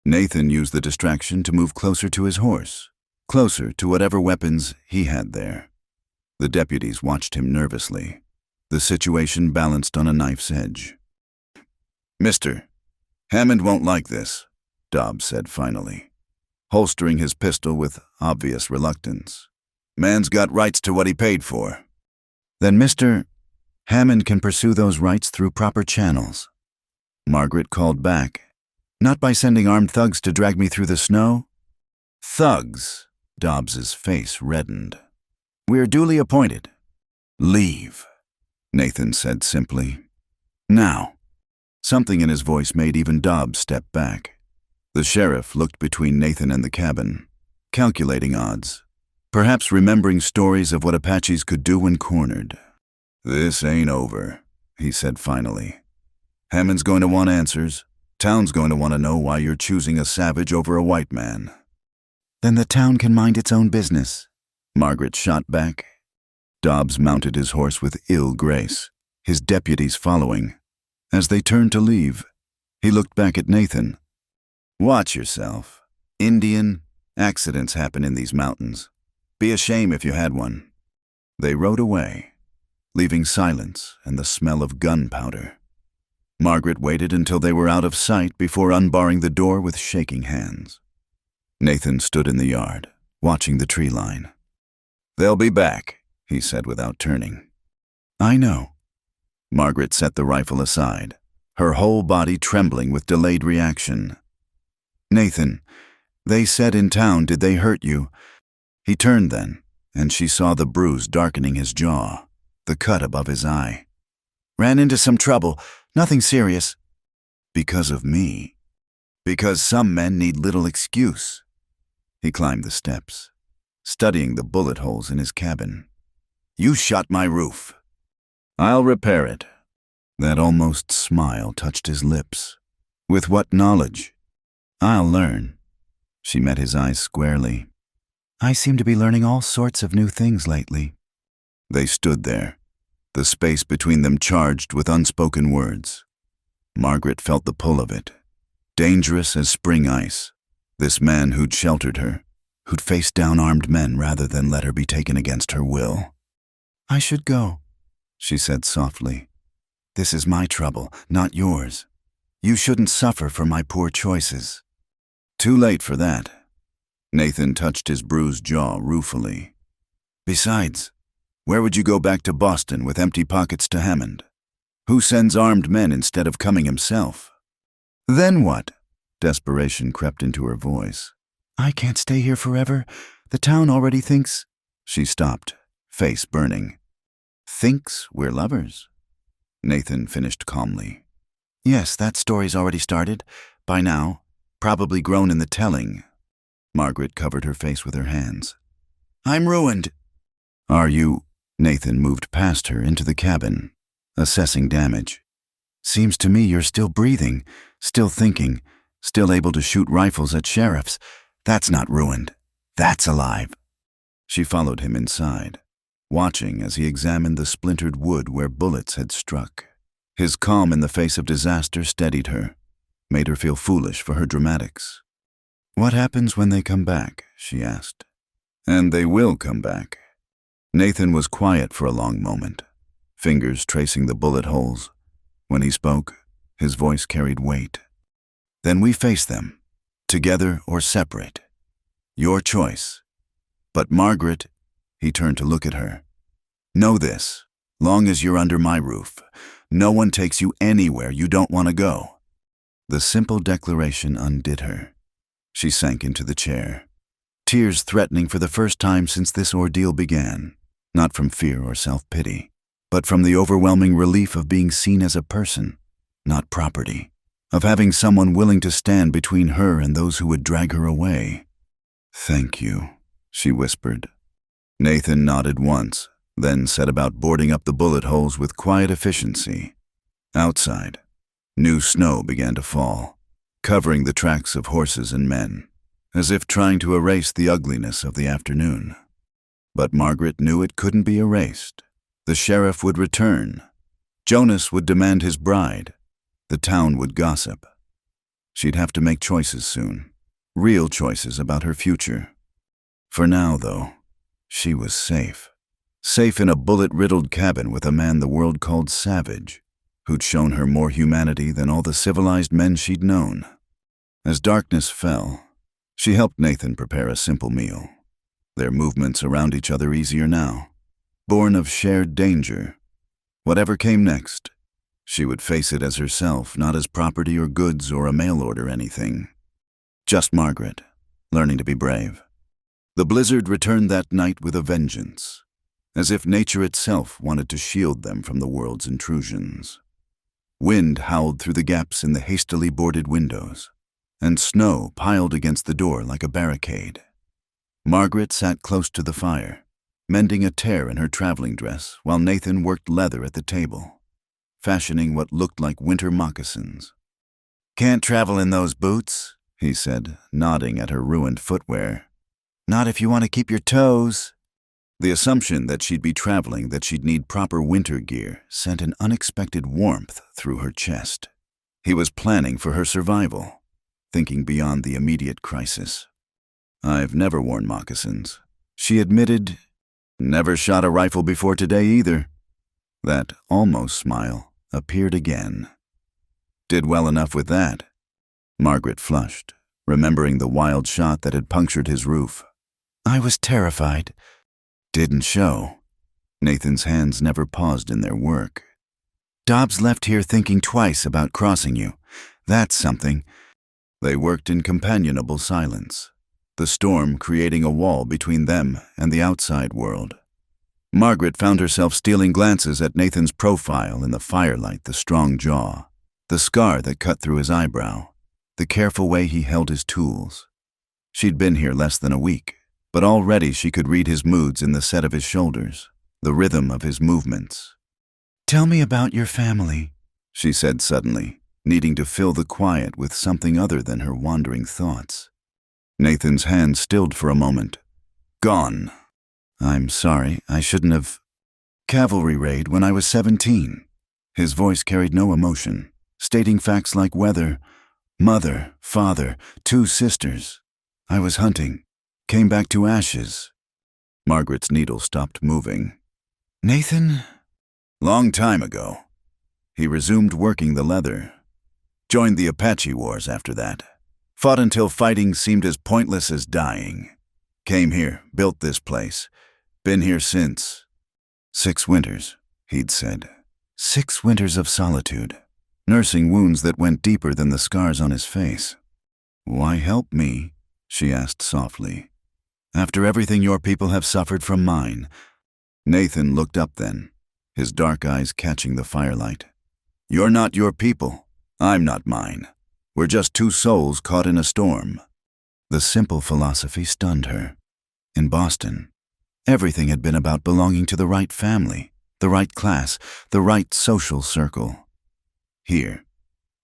Nathan used the distraction to move closer to his horse, closer to whatever weapons he had there. The deputies watched him nervously, the situation balanced on a knife's edge. Mister, Hammond won't like this, Dobbs said finally, holstering his pistol with obvious reluctance. Man's got rights to what he paid for. Then Mr. Hammond can pursue those rights through proper channels. Margaret called back. Not by sending armed thugs to drag me through the snow? Thugs, Dobbs's face reddened. We're duly appointed. Leave, Nathan said simply. Now. Something in his voice made even Dobbs step back. The sheriff looked between Nathan and the cabin, calculating odds, perhaps remembering stories of what Apaches could do when cornered. This ain't over, he said finally. Hammond's going to want answers. Town's going to want to know why you're choosing a savage over a white man. Then the town can mind its own business, Margaret shot back. Dobbs mounted his horse with ill grace, his deputies following. As they turned to leave, he looked back at Nathan. Watch yourself. Indian, accidents happen in these mountains. Be a shame if you had one. They rode away, leaving silence and the smell of gunpowder. Margaret waited until they were out of sight before unbarring the door with shaking hands. Nathan stood in the yard, watching the tree line. They'll be back, he said without turning. I know. Margaret set the rifle aside, her whole body trembling with delayed reaction. Nathan, they said in town, did they hurt you? He turned then, and she saw the bruise darkening his jaw, the cut above his eye. Ran into some trouble, nothing serious. Because of me. Because some men need little excuse. He climbed the steps, studying the bullet holes in his cabin. You shot my roof. I'll repair it. That almost smile touched his lips. With what knowledge? I'll learn. She met his eyes squarely. I seem to be learning all sorts of new things lately. They stood there, the space between them charged with unspoken words. Margaret felt the pull of it, dangerous as spring ice. This man who'd sheltered her, who'd faced down armed men rather than let her be taken against her will. I should go, she said softly. This is my trouble, not yours. You shouldn't suffer for my poor choices. Too late for that. Nathan touched his bruised jaw ruefully. Besides, where would you go back to Boston with empty pockets to Hammond? Who sends armed men instead of coming himself? Then what? Desperation crept into her voice. I can't stay here forever. The town already thinks... She stopped, face burning. Thinks we're lovers? Nathan finished calmly. Yes, that story's already started. By now, probably grown in the telling. Margaret covered her face with her hands. I'm ruined. Are you? Nathan moved past her into the cabin, assessing damage. Seems to me you're still breathing, still thinking, still able to shoot rifles at sheriffs. That's not ruined. That's alive. She followed him inside, watching as he examined the splintered wood where bullets had struck. His calm in the face of disaster steadied her, made her feel foolish for her dramatics. "What happens when they come back?" she asked. "And they will come back." Nathan was quiet for a long moment, fingers tracing the bullet holes. When he spoke, his voice carried weight. "Then we face them, together or separate. Your choice. But Margaret," he turned to look at her, "know this, long as you're under my roof, no one takes you anywhere you don't want to go." The simple declaration undid her. She sank into the chair, tears threatening for the first time since this ordeal began, not from fear or self-pity, but from the overwhelming relief of being seen as a person, not property, of having someone willing to stand between her and those who would drag her away. "Thank you," she whispered. Nathan nodded once, then set about boarding up the bullet holes with quiet efficiency. Outside, new snow began to fall, covering the tracks of horses and men, as if trying to erase the ugliness of the afternoon. But Margaret knew it couldn't be erased. The sheriff would return. Jonas would demand his bride. The town would gossip. She'd have to make choices soon, real choices about her future. For now, though, she was safe. Safe in a bullet-riddled cabin with a man the world called savage, who'd shown her more humanity than all the civilized men she'd known. As darkness fell, she helped Nathan prepare a simple meal, their movements around each other easier now, born of shared danger. Whatever came next, she would face it as herself, not as property or goods or a mail-order anything. Just Margaret, learning to be brave. The blizzard returned that night with a vengeance, as if nature itself wanted to shield them from the world's intrusions. Wind howled through the gaps in the hastily boarded windows, and snow piled against the door like a barricade. Margaret sat close to the fire, mending a tear in her traveling dress while Nathan worked leather at the table, fashioning what looked like winter moccasins. "Can't travel in those boots," he said, nodding at her ruined footwear. "Not if you want to keep your toes." The assumption that she'd be traveling, that she'd need proper winter gear, sent an unexpected warmth through her chest. He was planning for her survival, thinking beyond the immediate crisis. "I've never worn moccasins," she admitted. "Never shot a rifle before today either." That almost smile appeared again. "Did well enough with that." Margaret flushed, remembering the wild shot that had punctured his roof. "I was terrified." "Didn't show." Nathan's hands never paused in their work. "Dobbs left here thinking twice about crossing you. That's something." They worked in companionable silence, the storm creating a wall between them and the outside world. Margaret found herself stealing glances at Nathan's profile in the firelight, the strong jaw, the scar that cut through his eyebrow, the careful way he held his tools. She'd been here less than a week, but already she could read his moods in the set of his shoulders, the rhythm of his movements. "Tell me about your family," she said suddenly, needing to fill the quiet with something other than her wandering thoughts. Nathan's hand stilled for a moment. "Gone." "I'm sorry, I shouldn't have." "Cavalry raid when I was 17. His voice carried no emotion, stating facts like weather, mother, father, 2 sisters. "I was hunting. Came back to ashes." Margaret's needle stopped moving. "Nathan?" "Long time ago." He resumed working the leather. Joined the Apache wars after that. Fought until fighting seemed as pointless as dying. Came here, built this place. Been here since. 6 winters, he'd said. 6 winters of solitude, nursing wounds that went deeper than the scars on his face. "Why help me?" she asked softly. "After everything your people have suffered from mine." Nathan looked up then, his dark eyes catching the firelight. "You're not your people. I'm not mine. We're just 2 souls caught in a storm." The simple philosophy stunned her. In Boston, everything had been about belonging to the right family, the right class, the right social circle. Here,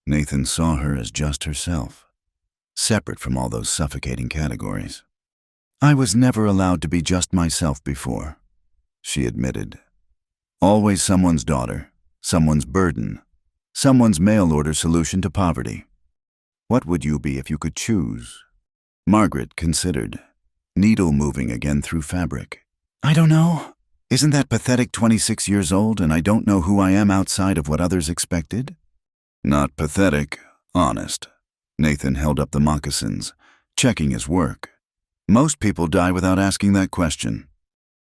Nathan saw her as just herself, separate from all those suffocating categories. I was never allowed to be just myself before, she admitted. Always someone's daughter, someone's burden, someone's mail-order solution to poverty. What would you be if you could choose? Margaret considered, needle moving again through fabric. I don't know. Isn't that pathetic 26 years old and I don't know who I am outside of what others expected? Not pathetic, honest. Nathan held up the moccasins, checking his work. Most people die without asking that question.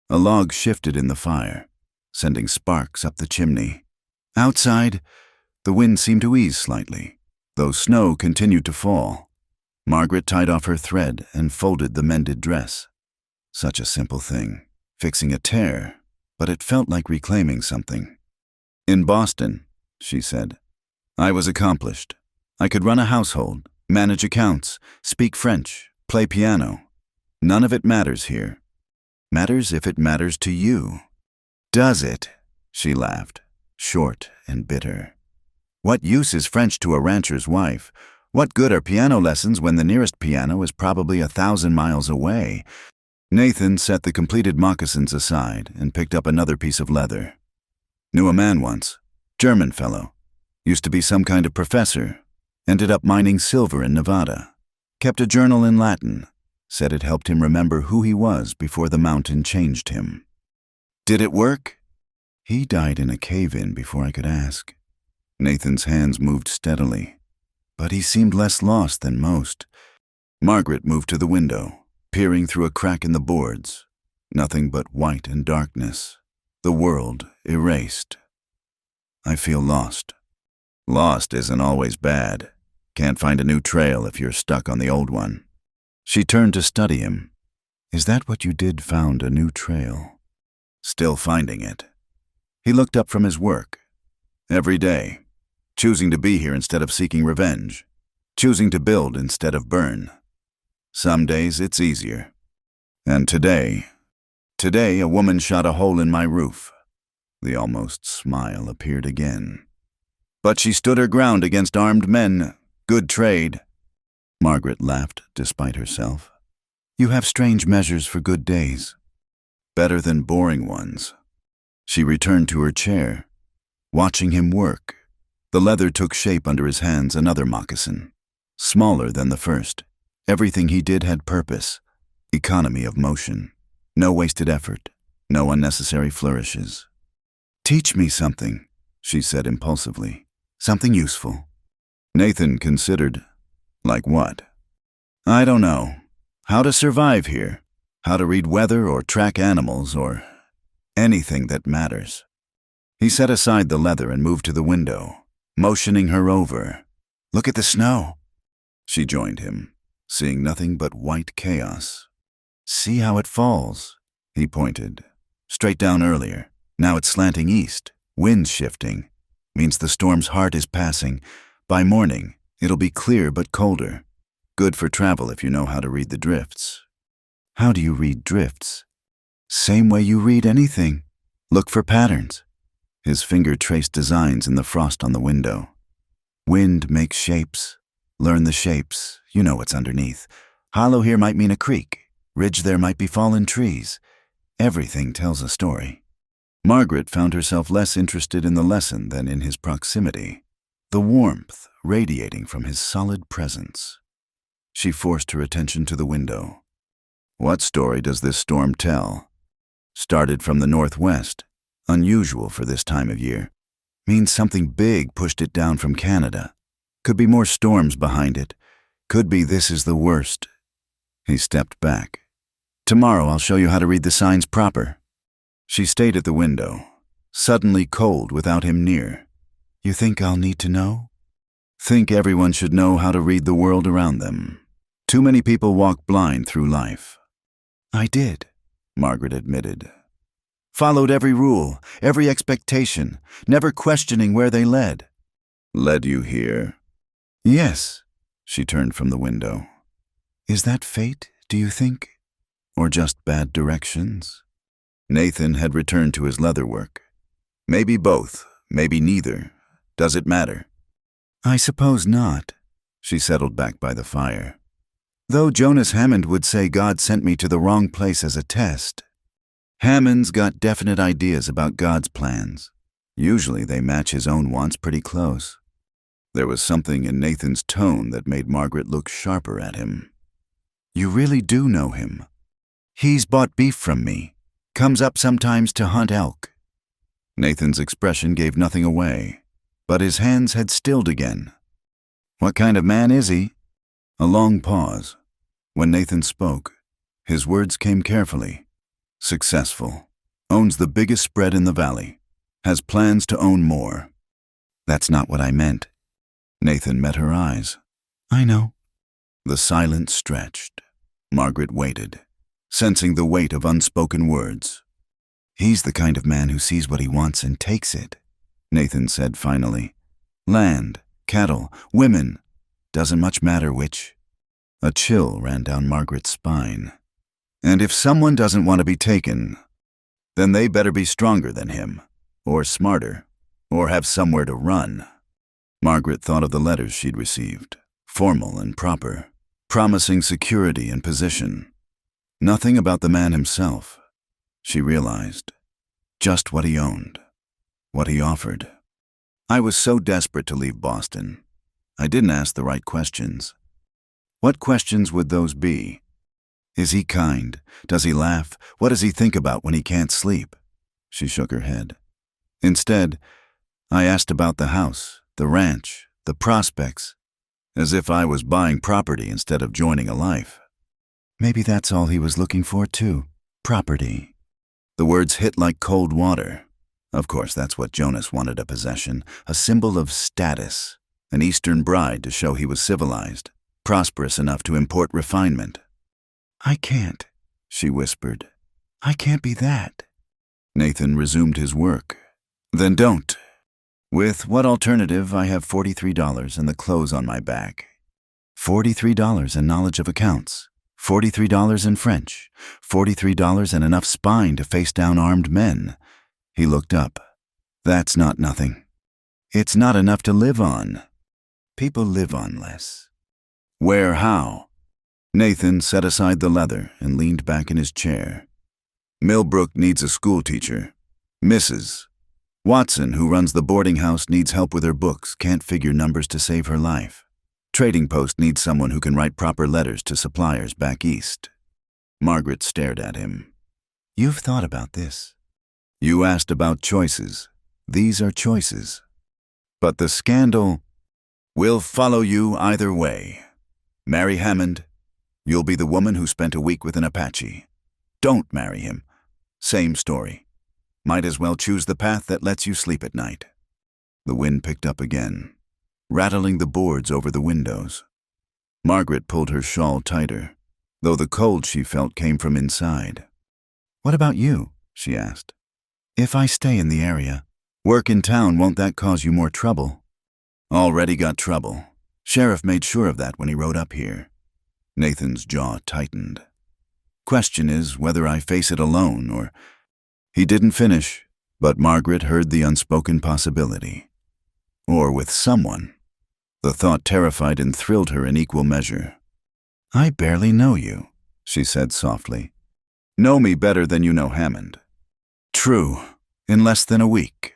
A log shifted in the fire, sending sparks up the chimney. Outside, the wind seemed to ease slightly, though snow continued to fall. Margaret tied off her thread and folded the mended dress. Such a simple thing, fixing a tear, but it felt like reclaiming something. In Boston, she said, I was accomplished. I could run a household, manage accounts, speak French, play piano. None of it matters here. Matters if it matters to you. Does it? She laughed, short and bitter. What use is French to a rancher's wife? What good are piano lessons when the nearest piano is probably 1,000 miles away? Nathan set the completed moccasins aside and picked up another piece of leather. Knew a man once, German fellow. Used to be some kind of professor. Ended up mining silver in Nevada. Kept a journal in Latin. Said it helped him remember who he was before the mountain changed him. Did it work? He died in a cave-in before I could ask. Nathan's hands moved steadily, but he seemed less lost than most. Margaret moved to the window, peering through a crack in the boards. Nothing but white and darkness. The world erased. I feel lost. Lost isn't always bad. Can't find a new trail if you're stuck on the old one. She turned to study him. Is that what you did, found a new trail? Still finding it. He looked up from his work. Every day. Choosing to be here instead of seeking revenge. Choosing to build instead of burn. Some days it's easier. And today a woman shot a hole in my roof. The almost smile appeared again. But she stood her ground against armed men. Good trade. Margaret laughed despite herself. You have strange measures for good days. Better than boring ones. She returned to her chair, watching him work. The leather took shape under his hands, another moccasin. Smaller than the first. Everything he did had purpose. Economy of motion. No wasted effort. No unnecessary flourishes. Teach me something, she said impulsively. Something useful. Nathan considered. Like what? I don't know. How to survive here. How to read weather or track animals or anything that matters. He set aside the leather and moved to the window, motioning her over. Look at the snow. She joined him, seeing nothing but white chaos. See how it falls, he pointed. Straight down earlier. Now it's slanting east. Wind's shifting. Means the storm's heart is passing. By morning, it'll be clear but colder. Good for travel if you know how to read the drifts. How do you read drifts? Same way you read anything. Look for patterns. His finger traced designs in the frost on the window. Wind makes shapes. Learn the shapes. You know what's underneath. Hollow here might mean a creek. Ridge there might be fallen trees. Everything tells a story. Margaret found herself less interested in the lesson than in his proximity. The warmth radiating from his solid presence. She forced her attention to the window. What story does this storm tell? Started from the northwest, unusual for this time of year. Means something big pushed it down from Canada. Could be more storms behind it. Could be this is the worst. He stepped back. Tomorrow I'll show you how to read the signs proper. She stayed at the window, suddenly cold without him near. You think I'll need to know? Think everyone should know how to read the world around them. Too many people walk blind through life. I did, Margaret admitted. Followed every rule, every expectation, never questioning where they led. Led you here? Yes, she turned from the window. Is that fate, do you think? Or just bad directions? Nathan had returned to his leather work. Maybe both, maybe neither. Does it matter? I suppose not. She settled back by the fire. Though Jonas Hammond would say God sent me to the wrong place as a test. Hammond's got definite ideas about God's plans. Usually they match his own wants pretty close. There was something in Nathan's tone that made Margaret look sharper at him. You really do know him. He's bought beef from me. Comes up sometimes to hunt elk. Nathan's expression gave nothing away, but his hands had stilled again. What kind of man is he? A long pause. When Nathan spoke, his words came carefully. Successful. Owns the biggest spread in the valley. Has plans to own more. That's not what I meant. Nathan met her eyes. I know. The silence stretched. Margaret waited, sensing the weight of unspoken words. He's the kind of man who sees what he wants and takes it, Nathan said finally. Land, cattle, women. Doesn't much matter which. A chill ran down Margaret's spine. And if someone doesn't want to be taken, then they better be stronger than him, or smarter, or have somewhere to run. Margaret thought of the letters she'd received, formal and proper, promising security and position. Nothing about the man himself, she realized. Just what he owned, what he offered. I was so desperate to leave Boston. I didn't ask the right questions. What questions would those be? Is he kind? Does he laugh? What does he think about when he can't sleep? She shook her head. Instead, I asked about the house, the ranch, the prospects, as if I was buying property instead of joining a life. Maybe that's all he was looking for, too. Property. The words hit like cold water. Of course, that's what Jonas wanted, a possession, a symbol of status, an Eastern bride to show he was civilized, prosperous enough to import refinement. I can't, she whispered. I can't be that. Nathan resumed his work. Then don't. With what alternative? I have $43 and the clothes on my back. $43 and knowledge of accounts. $43 in French. $43 and enough spine to face down armed men. He looked up. That's not nothing. It's not enough to live on. People live on less. Where, how? Nathan set aside the leather and leaned back in his chair. Millbrook needs a schoolteacher. Mrs. Watson, who runs the boarding house, needs help with her books, can't figure numbers to save her life. Trading Post needs someone who can write proper letters to suppliers back east. Margaret stared at him. You've thought about this. You asked about choices. These are choices. But the scandal will follow you either way. Marry Hammond. You'll be the woman who spent a week with an Apache. Don't marry him. Same story. Might as well choose the path that lets you sleep at night. The wind picked up again, rattling the boards over the windows. Margaret pulled her shawl tighter, though the cold she felt came from inside. What about you? She asked. If I stay in the area, work in town, won't that cause you more trouble? Already got trouble. Sheriff made sure of that when he rode up here. Nathan's jaw tightened. Question is whether I face it alone or... He didn't finish, but Margaret heard the unspoken possibility. Or with someone. The thought terrified and thrilled her in equal measure. I barely know you, she said softly. Know me better than you know Hammond. True, in less than a week.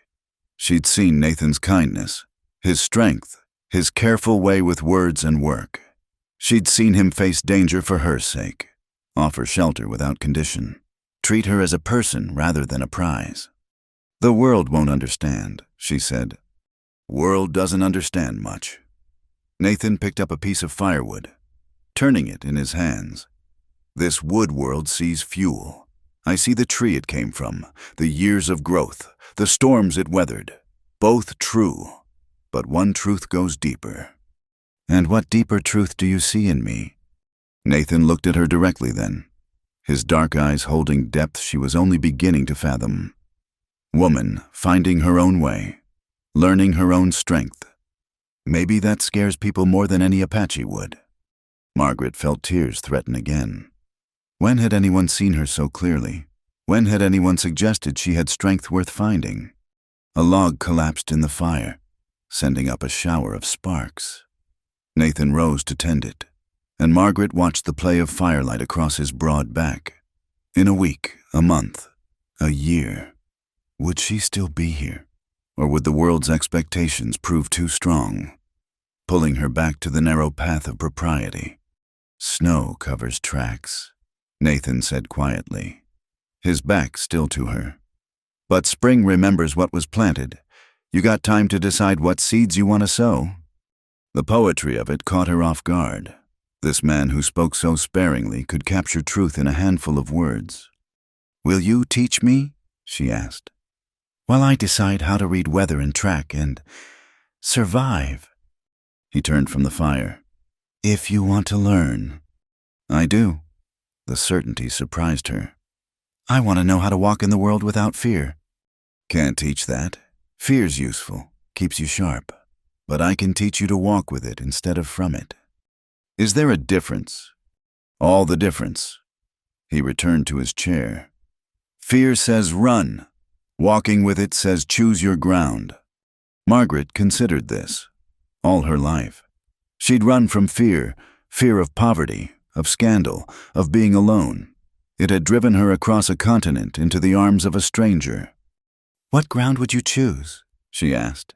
She'd seen Nathan's kindness, his strength, his careful way with words and work. She'd seen him face danger for her sake, offer shelter without condition, treat her as a person rather than a prize. The world won't understand, she said. World doesn't understand much. Nathan picked up a piece of firewood, turning it in his hands. This wood world sees fuel. I see the tree it came from, the years of growth, the storms it weathered. Both true, but one truth goes deeper. And what deeper truth do you see in me? Nathan looked at her directly then, his dark eyes holding depth she was only beginning to fathom. Woman, finding her own way, learning her own strength. Maybe that scares people more than any Apache would. Margaret felt tears threaten again. When had anyone seen her so clearly? When had anyone suggested she had strength worth finding? A log collapsed in the fire, sending up a shower of sparks. Nathan rose to tend it, and Margaret watched the play of firelight across his broad back. In a week, a month, a year, would she still be here? Or would the world's expectations prove too strong, pulling her back to the narrow path of propriety? Snow covers tracks, Nathan said quietly, his back still to her. But spring remembers what was planted. You got time to decide what seeds you want to sow. The poetry of it caught her off guard. This man who spoke so sparingly could capture truth in a handful of words. "Will you teach me?" she asked. "While I decide how to read weather and track and survive." He turned from the fire. "If you want to learn." "I do." The certainty surprised her. "I want to know how to walk in the world without fear." "Can't teach that. Fear's useful, keeps you sharp. But I can teach you to walk with it instead of from it." "Is there a difference?" "All the difference." He returned to his chair. "Fear says run. Walking with it says choose your ground." Margaret considered this. All her life, she'd run from fear of poverty, of scandal, of being alone. It had driven her across a continent into the arms of a stranger. "What ground would you choose?" she asked.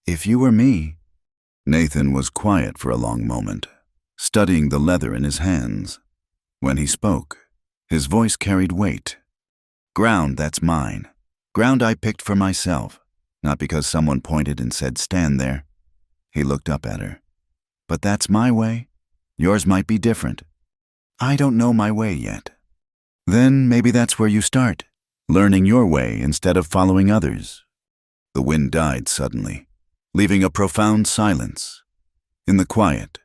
"If you were me." Nathan was quiet for a long moment, studying the leather in his hands. When he spoke, his voice carried weight. "Ground that's mine. Ground I picked for myself, not because someone pointed and said, 'Stand there.'" He looked up at her. "But that's my way. Yours might be different. I don't know my way yet." "Then maybe that's where you start, learning your way instead of following others." The wind died suddenly, leaving a profound silence. In the quiet,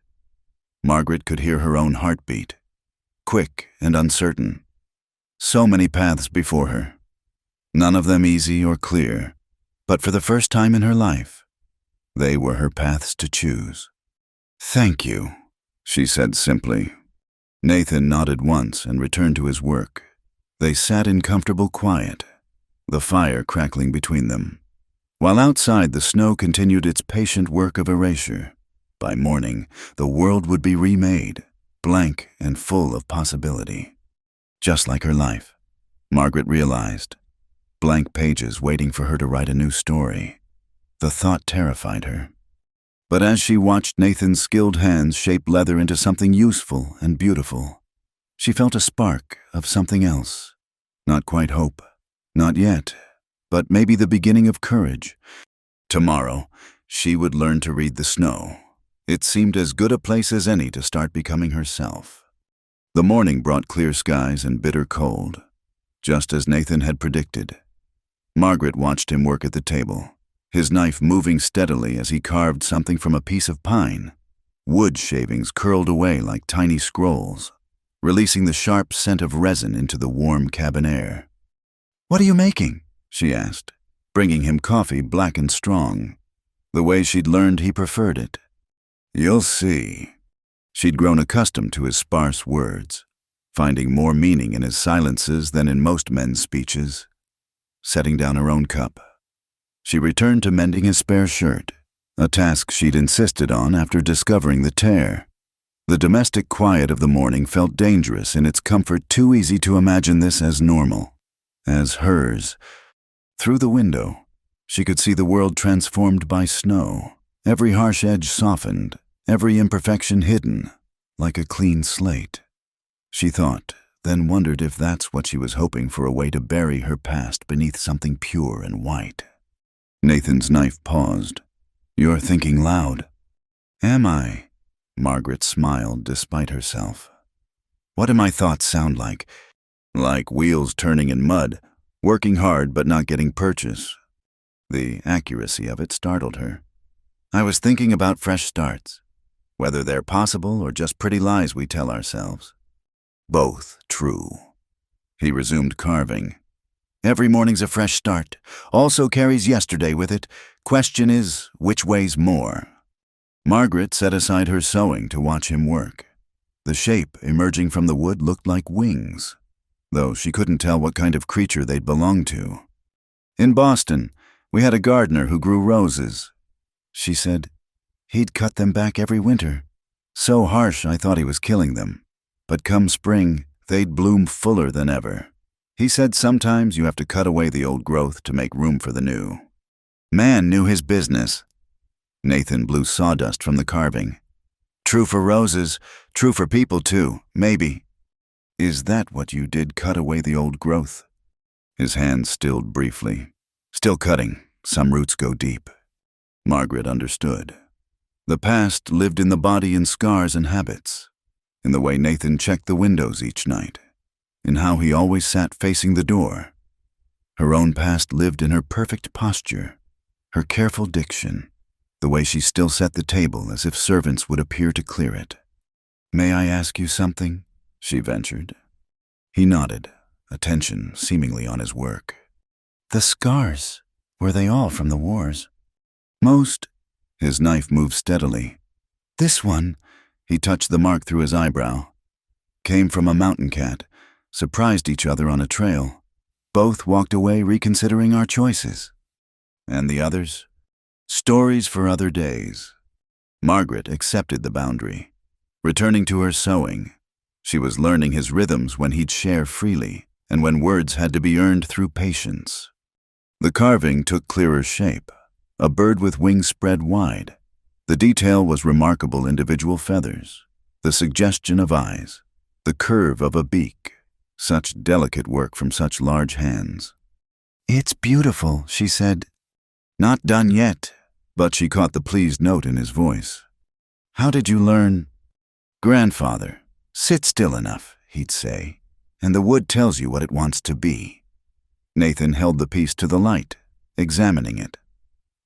Margaret could hear her own heartbeat, quick and uncertain. So many paths before her, none of them easy or clear, but for the first time in her life, they were her paths to choose. "Thank you," she said simply. Nathan nodded once and returned to his work. They sat in comfortable quiet, the fire crackling between them, while outside the snow continued its patient work of erasure. By morning, the world would be remade, blank and full of possibility. Just like her life, Margaret realized. Blank pages waiting for her to write a new story. The thought terrified her. But as she watched Nathan's skilled hands shape leather into something useful and beautiful, she felt a spark of something else. Not quite hope, not yet, but maybe the beginning of courage. Tomorrow, she would learn to read the snow. It seemed as good a place as any to start becoming herself. The morning brought clear skies and bitter cold, just as Nathan had predicted. Margaret watched him work at the table, his knife moving steadily as he carved something from a piece of pine. Wood shavings curled away like tiny scrolls, releasing the sharp scent of resin into the warm cabin air. "What are you making?" she asked, bringing him coffee black and strong, the way she'd learned he preferred it. "You'll see." She'd grown accustomed to his sparse words, finding more meaning in his silences than in most men's speeches. Setting down her own cup, she returned to mending his spare shirt, a task she'd insisted on after discovering the tear. The domestic quiet of the morning felt dangerous in its comfort, too easy to imagine this as normal, as hers. Through the window, she could see the world transformed by snow, every harsh edge softened, every imperfection hidden, like a clean slate. She thought, then wondered if that's what she was hoping for, a way to bury her past beneath something pure and white. Nathan's knife paused. "You're thinking loud." "Am I?" Margaret smiled despite herself. "What do my thoughts sound like?" "Like wheels turning in mud, working hard but not getting purchase." The accuracy of it startled her. "I was thinking about fresh starts, whether they're possible or just pretty lies we tell ourselves." "Both true." He resumed carving. "Every morning's a fresh start, also carries yesterday with it. Question is, which weighs more?" Margaret set aside her sewing to watch him work. The shape emerging from the wood looked like wings, though she couldn't tell what kind of creature they'd belong to. "In Boston, we had a gardener who grew roses," she said. "He'd cut them back every winter, So harsh I thought he was killing them. But come spring, they'd bloom fuller than ever. He said sometimes you have to cut away the old growth to make room for the new. Man knew his business. Nathan blew sawdust from the carving. True for roses, true for people too, maybe. Is that what you did, cut away the old growth? His hand stilled briefly. Still cutting, some roots go deep. Margaret understood. The past lived in the body in scars and habits, in the way Nathan checked the windows each night, in how he always sat facing the door. Her own past lived in her perfect posture, her careful diction, the way she still set the table as if servants would appear to clear it. "May I ask you something?" she ventured. He nodded, attention seemingly on his work. "The scars, were they all from the wars?" "Most." His knife moved steadily. "This one," he touched the mark through his eyebrow, "came from a mountain cat, surprised each other on a trail. Both walked away reconsidering our choices." "And the others?" "Stories for other days." Margaret accepted the boundary. Returning to her sewing, she was learning his rhythms when he'd share freely and when words had to be earned through patience. The carving took clearer shape, a bird with wings spread wide. The detail was remarkable individual feathers, the suggestion of eyes, the curve of a beak, such delicate work from such large hands. "It's beautiful," she said. "Not done yet," but she caught the pleased note in his voice. "How did you learn?" "Grandfather, sit still enough," he'd say, "and the wood tells you what it wants to be." Nathan held the piece to the light, examining it.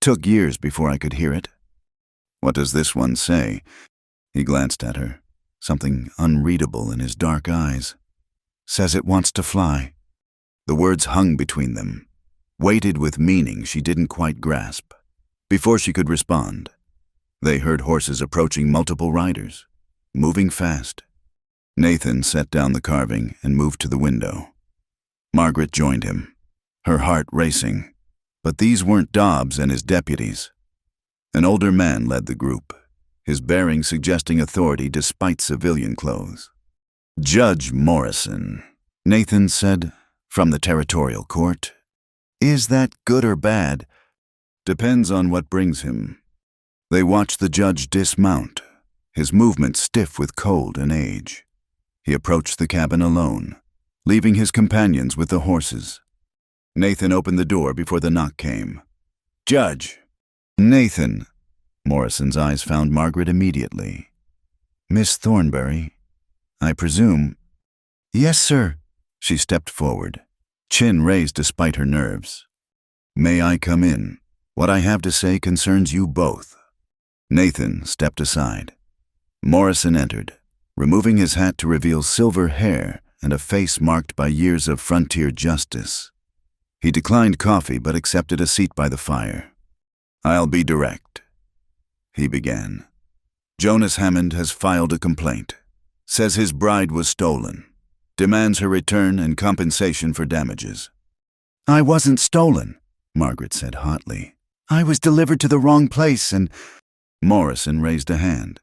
"Took years before I could hear it." "What does this one say?" He glanced at her, something unreadable in his dark eyes. "Says it wants to fly." The words hung between them, weighted with meaning she didn't quite grasp. Before she could respond, they heard horses approaching multiple riders, moving fast. Nathan set down the carving and moved to the window. Margaret joined him, her heart racing. But these weren't Dobbs and his deputies. An older man led the group, his bearing suggesting authority despite civilian clothes. "Judge Morrison," Nathan said, "from the territorial court." "Is that good or bad?" "Depends on what brings him." They watched the judge dismount, his movement stiff with cold and age. He approached the cabin alone, leaving his companions with the horses. Nathan opened the door before the knock came. "Judge." "Nathan." Morrison's eyes found Margaret immediately. "Miss Thornberry, I presume." "Yes, sir." She stepped forward, chin raised despite her nerves. "May I come in? What I have to say concerns you both." Nathan stepped aside. Morrison entered, removing his hat to reveal silver hair and a face marked by years of frontier justice. He declined coffee but accepted a seat by the fire. "I'll be direct," he began. "Jonas Hammond has filed a complaint. Says his bride was stolen. Demands her return and compensation for damages." "I wasn't stolen," Margaret said hotly. "I was delivered to the wrong place and—" Morrison raised a hand.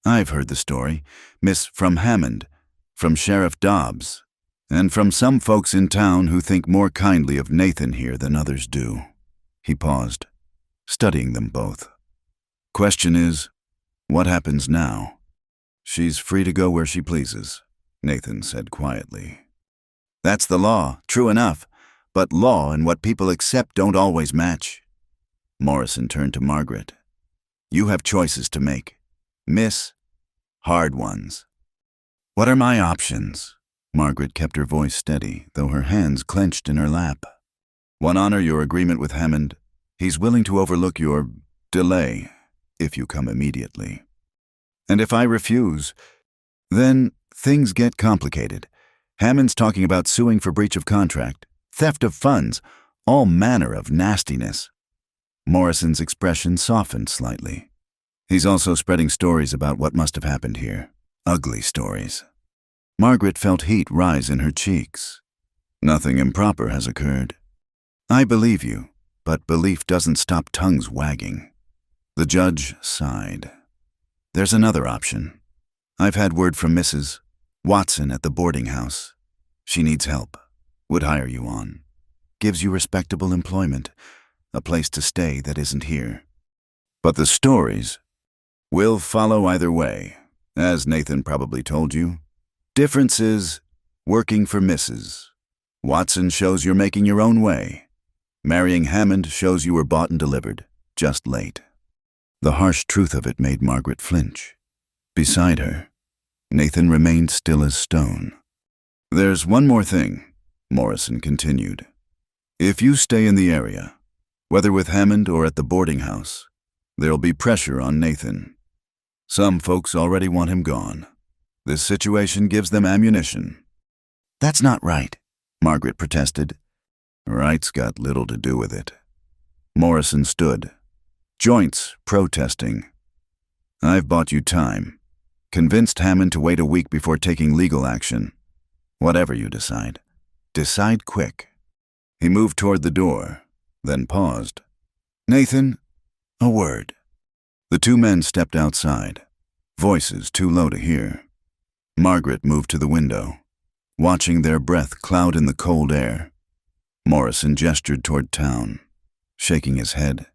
"I've heard the story, Miss, from Hammond, from Sheriff Dobbs, and from some folks in town who think more kindly of Nathan here than others do." He paused, studying them both. "Question is, what happens now?" "She's free to go where she pleases," Nathan said quietly. "That's the law, true enough, but law and what people accept don't always match." Morrison turned to Margaret. "You have choices to make, Miss, hard ones." "What are my options?" Margaret kept her voice steady, though her hands clenched in her lap. "One, honor your agreement with Hammond. He's willing to overlook your delay if you come immediately. And if I refuse, then things get complicated. Hammond's talking about suing for breach of contract, theft of funds, all manner of nastiness." Morrison's expression softened slightly. "He's also spreading stories about what must have happened here. Ugly stories." Margaret felt heat rise in her cheeks. "Nothing improper has occurred." "I believe you, but belief doesn't stop tongues wagging." The judge sighed. "There's another option. I've had word from Mrs. Watson at the boarding house. She needs help. Would hire you on. Gives you respectable employment, a place to stay that isn't here. But the stories will follow either way, as Nathan probably told you. Difference is working for Mrs. Watson shows you're making your own way. Marrying Hammond shows you were bought and delivered, just late. The harsh truth of it made Margaret flinch. Beside her, Nathan remained still as stone. There's one more thing, Morrison continued. If you stay in the area, whether with Hammond or at the boarding house, there'll be pressure on Nathan. Some folks already want him gone. This situation gives them ammunition. That's not right, Margaret protested. Right's got little to do with it. Morrison stood, joints protesting. I've bought you time. Convinced Hammond to wait a week before taking legal action. Whatever you decide, decide quick. He moved toward the door, then paused. Nathan, a word. The two men stepped outside, voices too low to hear. Margaret moved to the window, watching their breath cloud in the cold air. Morrison gestured toward town, shaking his head.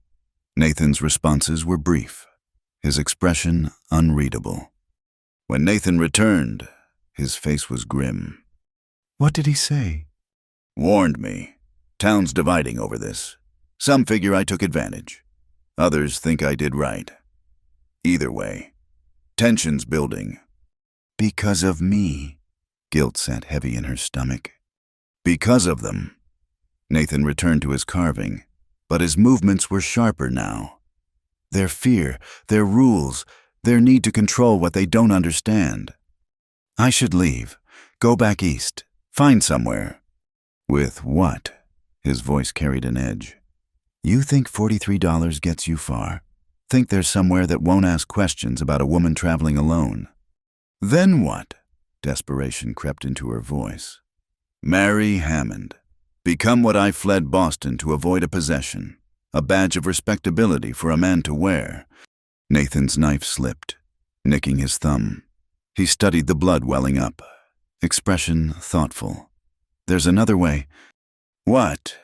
Nathan's responses were brief, his expression unreadable. When Nathan returned, his face was grim. What did he say? Warned me. Town's dividing over this. Some figure I took advantage. Others think I did right. Either way, tension's building. Because of me. Guilt sat heavy in her stomach. Because of them. Nathan returned to his carving, but his movements were sharper now. Their fear, their rules, their need to control what they don't understand. I should leave, go back east, find somewhere. With what? His voice carried an edge. You think $43 gets you far? Think there's somewhere that won't ask questions about a woman traveling alone? Then what? Desperation crept into her voice. Marry Hammond. Become what I fled Boston to avoid a possession, a badge of respectability for a man to wear. Nathan's knife slipped, nicking his thumb. He studied the blood welling up, expression thoughtful. There's another way. What?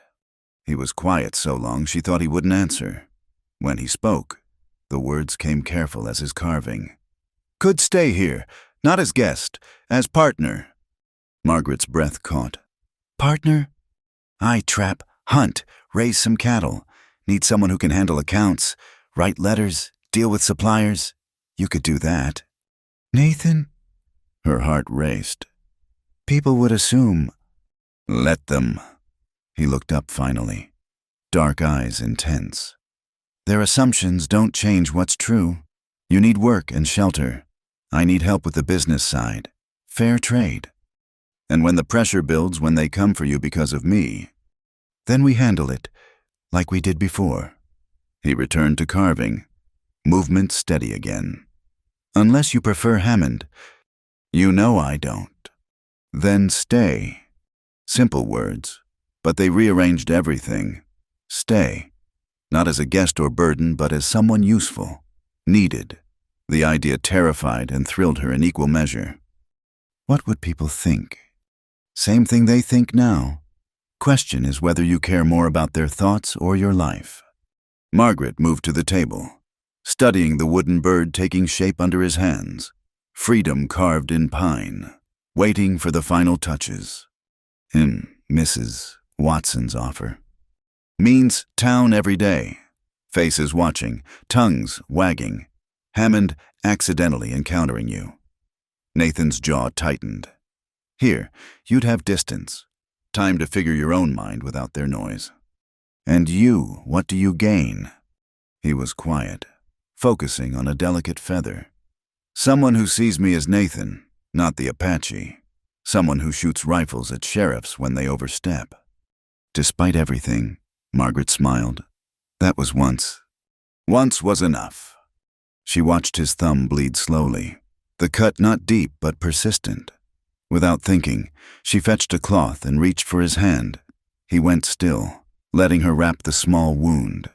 He was quiet so long she thought he wouldn't answer. When he spoke, the words came careful as his carving. Could stay here, not as guest, as partner. Margaret's breath caught. Partner? I trap, hunt, raise some cattle. Need someone who can handle accounts, write letters, deal with suppliers. You could do that. Nathan? Her heart raced. People would assume. Let them. He looked up finally, dark eyes intense. Their assumptions don't change what's true. You need work and shelter. I need help with the business side. Fair trade. And when the pressure builds when they come for you because of me, then we handle it, like we did before. He returned to carving, movement steady again. Unless you prefer Hammond. You know I don't. Then stay. Simple words, but they rearranged everything. Stay. Not as a guest or burden, but as someone useful, needed. The idea terrified and thrilled her in equal measure. What would people think? Same thing they think now. Question is whether you care more about their thoughts or your life. Margaret moved to the table, studying the wooden bird taking shape under his hands, freedom carved in pine, waiting for the final touches. In Mrs. Watson's offer. Means town every day. Faces watching, tongues wagging. Hammond accidentally encountering you. Nathan's jaw tightened. Here, you'd have distance. Time to figure your own mind without their noise. And you, what do you gain? He was quiet, focusing on a delicate feather. Someone who sees me as Nathan, not the Apache. Someone who shoots rifles at sheriffs when they overstep. Despite everything, Margaret smiled. That was once. Once was enough. She watched his thumb bleed slowly, the cut not deep but persistent. Without thinking, she fetched a cloth and reached for his hand. He went still, letting her wrap the small wound.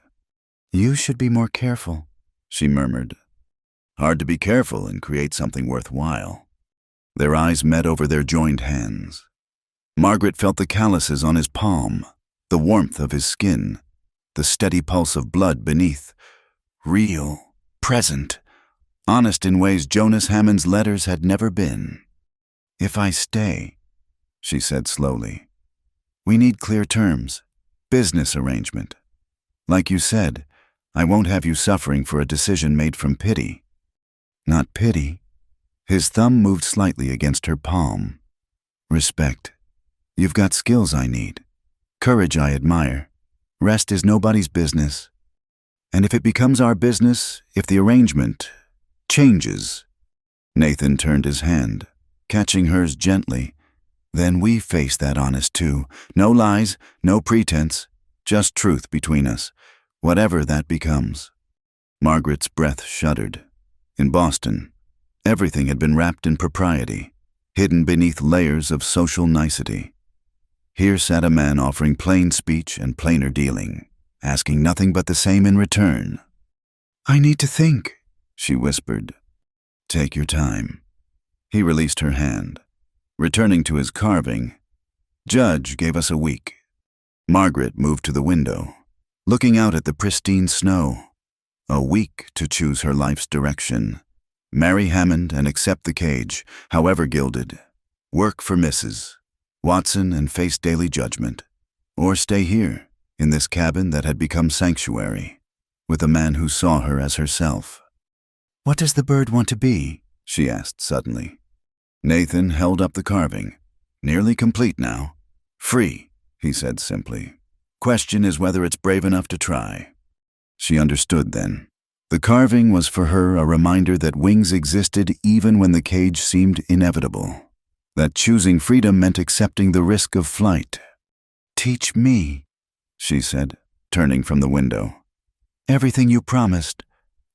You should be more careful, she murmured. Hard to be careful and create something worthwhile. Their eyes met over their joined hands. Margaret felt the calluses on his palm, the warmth of his skin, the steady pulse of blood beneath. Real, present, honest in ways Jonas Hammond's letters had never been. "If I stay," she said slowly, "we need clear terms, business arrangement. Like you said, I won't have you suffering for a decision made from pity." "Not pity." His thumb moved slightly against her palm. "Respect. You've got skills I need. Courage I admire. Rest is nobody's business. And if it becomes our business, if the arrangement changes—" Nathan turned his hand, catching hers gently. "Then we face that honest too. No lies, no pretense, just truth between us, whatever that becomes." Margaret's breath shuddered. In Boston, everything had been wrapped in propriety, hidden beneath layers of social nicety. Here sat a man offering plain speech and plainer dealing, asking nothing but the same in return. "I need to think," she whispered. "Take your time." He released her hand. Returning to his carving, "Judge gave us a week." Margaret moved to the window, looking out at the pristine snow. A week to choose her life's direction. Marry Hammond and accept the cage, however gilded. Work for Mrs. Watson and face daily judgment. Or stay here, in this cabin that had become sanctuary, with a man who saw her as herself. "What does the bird want to be?" she asked suddenly. Nathan held up the carving. "Nearly complete now. Free," he said simply. "Question is whether it's brave enough to try." She understood then. The carving was for her a reminder that wings existed even when the cage seemed inevitable. That choosing freedom meant accepting the risk of flight. "Teach me," she said, turning from the window. "Everything you promised,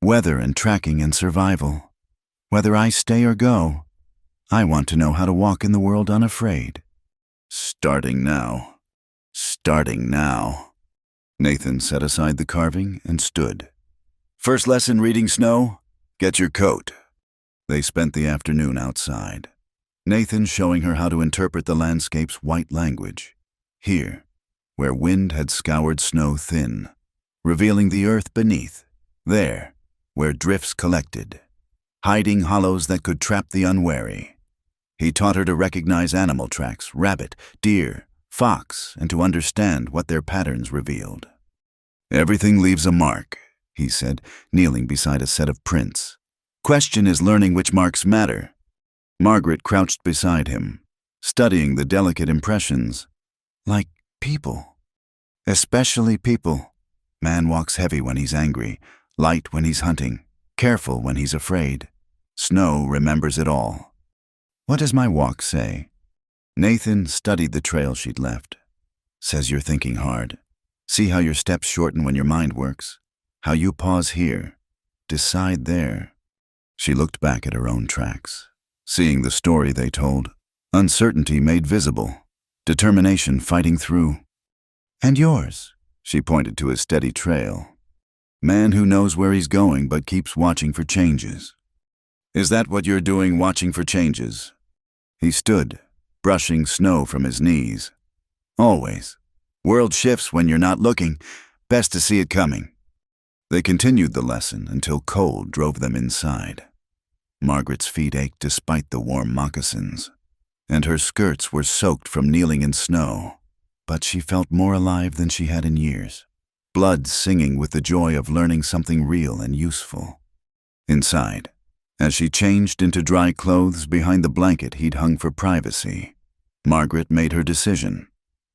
weather and tracking and survival. Whether I stay or go, I want to know how to walk in the world unafraid." Starting now. Starting now. Nathan set aside the carving and stood. "First lesson reading snow? Get your coat." They spent the afternoon outside. Nathan showing her how to interpret the landscape's white language. Here, where wind had scoured snow thin, revealing the earth beneath. There, where drifts collected, hiding hollows that could trap the unwary. He taught her to recognize animal tracks, rabbit, deer, fox, and to understand what their patterns revealed. "Everything leaves a mark," he said, kneeling beside a set of prints. "Question is learning which marks matter." Margaret crouched beside him, studying the delicate impressions. "Like people. Especially people. Man walks heavy when he's angry, light when he's hunting, careful when he's afraid. Snow remembers it all." "What does my walk say?" Nathan studied the trail she'd left. "Says you're thinking hard. See how your steps shorten when your mind works. How you pause here. Decide there." She looked back at her own tracks, seeing the story they told. Uncertainty made visible. Determination fighting through. "And yours?" She pointed to his steady trail. "Man who knows where he's going but keeps watching for changes." "Is that what you're doing, watching for changes?" He stood, brushing snow from his knees. "Always. World shifts when you're not looking. Best to see it coming." They continued the lesson until cold drove them inside. Margaret's feet ached despite the warm moccasins, and her skirts were soaked from kneeling in snow, but she felt more alive than she had in years, blood singing with the joy of learning something real and useful. Inside, as she changed into dry clothes behind the blanket he'd hung for privacy, Margaret made her decision,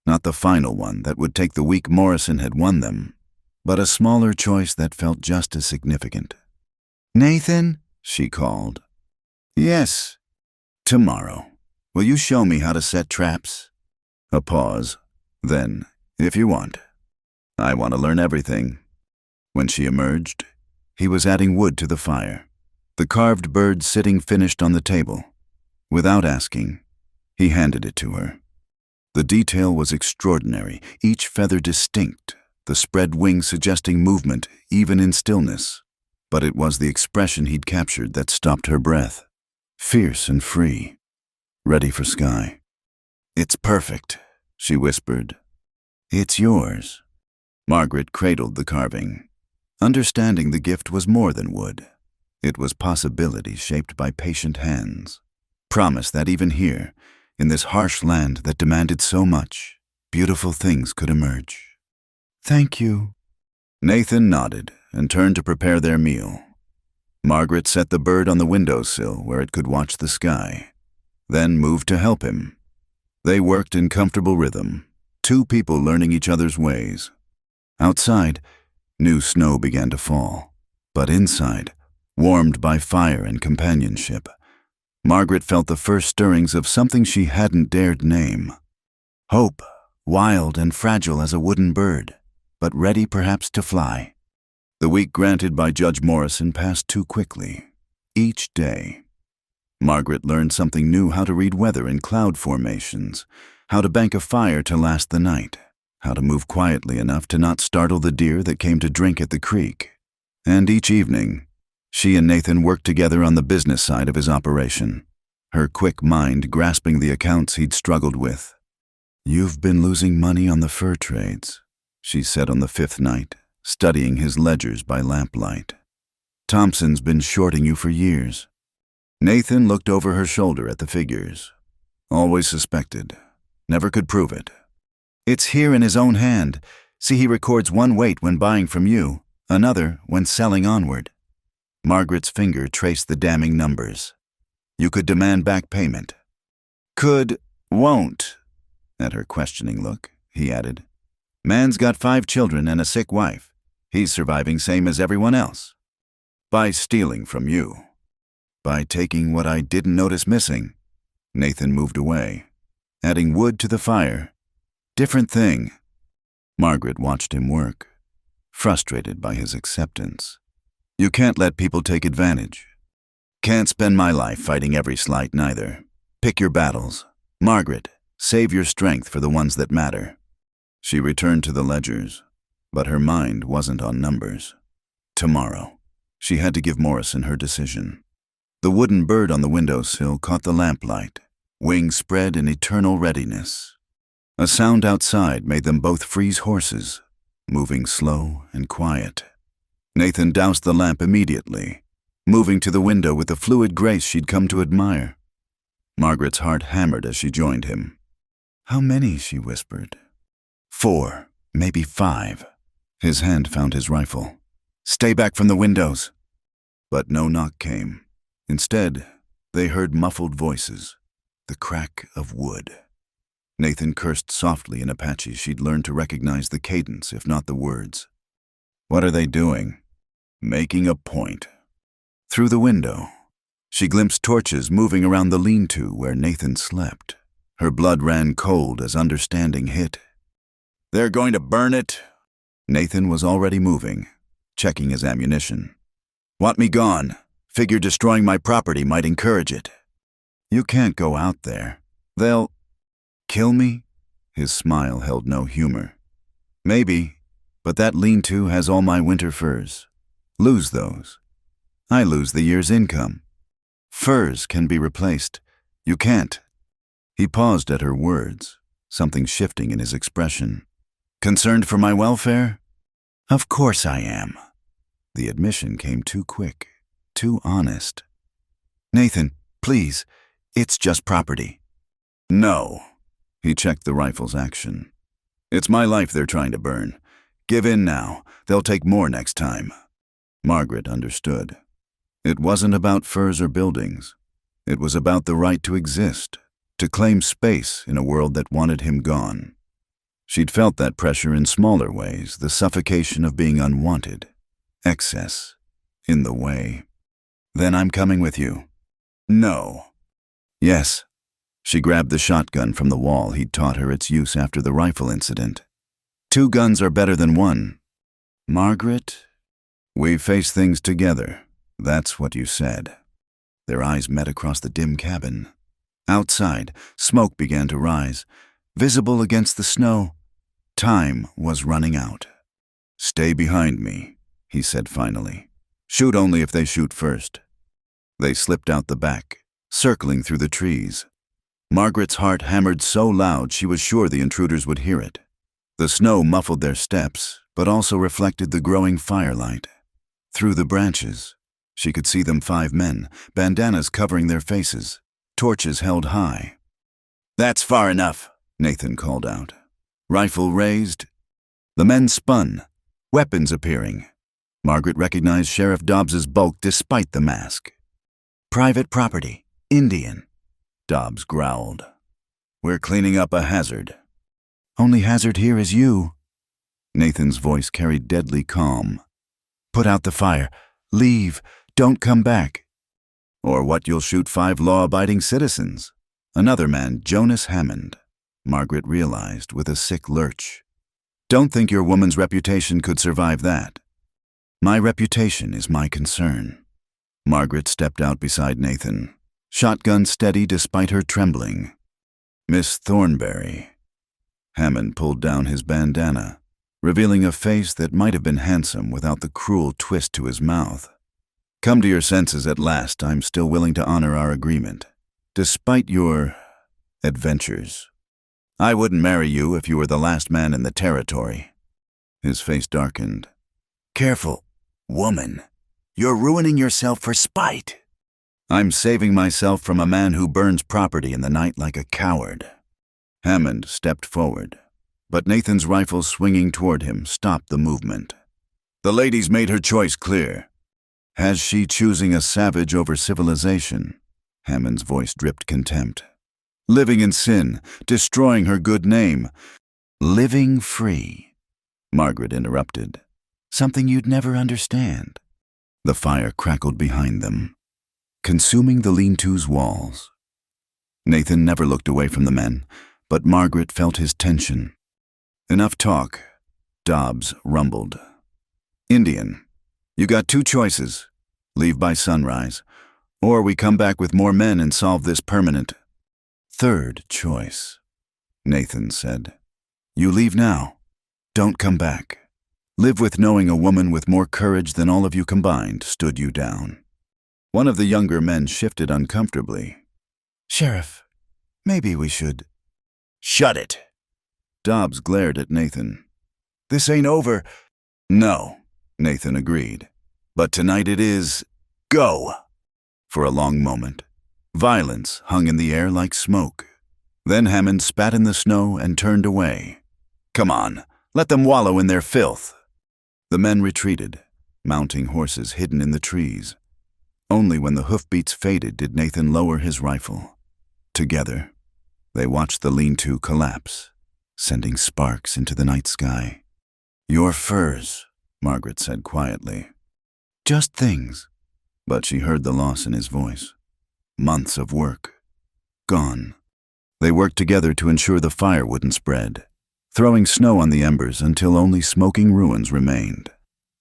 not the final one that would take the week Morrison had won them, but a smaller choice that felt just as significant. "Nathan?" she called. "Yes." "Tomorrow. Will you show me how to set traps?" A pause. Then, "If you want." "I want to learn everything." When she emerged, he was adding wood to the fire, the carved bird sitting finished on the table. Without asking, he handed it to her. The detail was extraordinary, each feather distinct, the spread wings suggesting movement even in stillness. but it was the expression he'd captured that stopped her breath. Fierce and free, ready for sky. "It's perfect," she whispered. "It's yours." Margaret cradled the carving, understanding the gift was more than wood. It was possibility shaped by patient hands. Promise that even here, in this harsh land that demanded so much, beautiful things could emerge. "Thank you." Nathan nodded and turned to prepare their meal. Margaret set the bird on the windowsill where it could watch the sky, then moved to help him. They worked in comfortable rhythm, two people learning each other's ways. Outside, new snow began to fall, but inside, warmed by fire and companionship, Margaret felt the first stirrings of something she hadn't dared name. Hope, wild and fragile as a wooden bird, but ready perhaps to fly. The week granted by Judge Morrison passed too quickly. Each day, Margaret learned something new: how to read weather in cloud formations, how to bank a fire to last the night, how to move quietly enough to not startle the deer that came to drink at the creek. And each evening, she and Nathan worked together on the business side of his operation, her quick mind grasping the accounts he'd struggled with. "You've been losing money on the fur trades," she said on the fifth night, studying his ledgers by lamplight. "Thompson's been shorting you for years." Nathan looked over her shoulder at the figures. Always suspected. Never could prove it. "It's here in his own hand. See, he records one weight when buying from you, another when selling onward." Margaret's finger traced the damning numbers. "You could demand back payment." "Could, won't." At her questioning look, he added, "Man's got 5 children and a sick wife. He's surviving same as everyone else." "By stealing from you." "By taking what I didn't notice missing." Nathan moved away, adding wood to the fire. "Different thing." Margaret watched him work, frustrated by his acceptance. "You can't let people take advantage." "Can't spend my life fighting every slight neither. Pick your battles. Margaret, save your strength for the ones that matter." She returned to the ledgers, but her mind wasn't on numbers. Tomorrow, she had to give Morrison her decision. The wooden bird on the windowsill caught the lamplight, wings spread in eternal readiness. A sound outside made them both freeze horses, moving slow and quiet. Nathan doused the lamp immediately, moving to the window with the fluid grace she'd come to admire. Margaret's heart hammered as she joined him. "How many?" she whispered. 4, maybe 5. His hand found his rifle. "Stay back from the windows." But no knock came. Instead, they heard muffled voices, the crack of wood. Nathan cursed softly in Apache. She'd learned to recognize the cadence, if not the words. What are they doing? Making a point. Through the window, she glimpsed torches moving around the lean-to where Nathan slept. Her blood ran cold as understanding hit. "They're going to burn it." Nathan was already moving, checking his ammunition. "Want me gone? Figure destroying my property might encourage it." "You can't go out there. They'll kill me?" His smile held no humor. "Maybe, but that lean-to has all my winter furs. Lose those. I lose the year's income. Furs can be replaced. You can't." He paused at her words, something shifting in his expression. "Concerned for my welfare?" "Of course I am." The admission came too quick, too honest. "Nathan, please, it's just property." "No." He checked the rifle's action. "It's my life they're trying to burn. Give in now. They'll take more next time." Margaret understood. It wasn't about furs or buildings. It was about the right to exist, to claim space in a world that wanted him gone. She'd felt that pressure in smaller ways, the suffocation of being unwanted, excess, in the way. "Then I'm coming with you." "No." "Yes." She grabbed the shotgun from the wall. He'd taught her its use after the rifle incident. 2 guns are better than 1. "Margaret, we face things together. That's what you said." Their eyes met across the dim cabin. Outside, smoke began to rise, visible against the snow. Time was running out. "Stay behind me," he said finally. Shoot only if they shoot first. They slipped out the back, circling through the trees. Margaret's heart hammered so loud she was sure the intruders would hear it. The snow muffled their steps, but also reflected the growing firelight. Through the branches, she could see them 5 men, bandanas covering their faces, torches held high. "That's far enough," Nathan called out. Rifle raised. The men spun, weapons appearing. Margaret recognized Sheriff Dobbs's bulk despite the mask. "Private property, Indian," Dobbs growled. "We're cleaning up a hazard." "Only hazard here is you." Nathan's voice carried deadly calm. "Put out the fire. Leave. Don't come back." "Or what, you'll shoot 5 law-abiding citizens." Another man, Jonas Hammond, Margaret realized with a sick lurch. "Don't think your woman's reputation could survive that." "My reputation is my concern." Margaret stepped out beside Nathan, shotgun steady despite her trembling. "Miss Thornberry." Hammond pulled down his bandana, revealing a face that might have been handsome without the cruel twist to his mouth. "Come to your senses at last. I'm still willing to honor our agreement, despite your adventures. I wouldn't marry you if you were the last man in the territory." His face darkened. "Careful, woman. You're ruining yourself for spite." "I'm saving myself from a man who burns property in the night like a coward." Hammond stepped forward, but Nathan's rifle swinging toward him stopped the movement. "The lady's made her choice clear." "Has she choosing a savage over civilization?" Hammond's voice dripped contempt. "Living in sin, destroying her good name." "Living free," Margaret interrupted. "Something you'd never understand." The fire crackled behind them, consuming the lean-to's walls. Nathan never looked away from the men, but Margaret felt his tension. "Enough talk," Dobbs rumbled. "Indian, you got 2 choices. Leave by sunrise, or we come back with more men and solve this permanent." "Third choice," Nathan said. "You leave now. Don't come back. Live with knowing a woman with more courage than all of you combined stood you down." One of the younger men shifted uncomfortably. "Sheriff, maybe we should—" "Shut it!" Dobbs glared at Nathan. "This ain't over." "No," Nathan agreed. "But tonight it is. Go!" For a long moment, violence hung in the air like smoke. Then Hammond spat in the snow and turned away. "Come on, let them wallow in their filth." The men retreated, mounting horses hidden in the trees. Only when the hoofbeats faded did Nathan lower his rifle. Together, they watched the lean-to collapse, sending sparks into the night sky. "Your furs," Margaret said quietly. "Just things." But she heard the loss in his voice. Months of work. Gone. They worked together to ensure the fire wouldn't spread, throwing snow on the embers until only smoking ruins remained.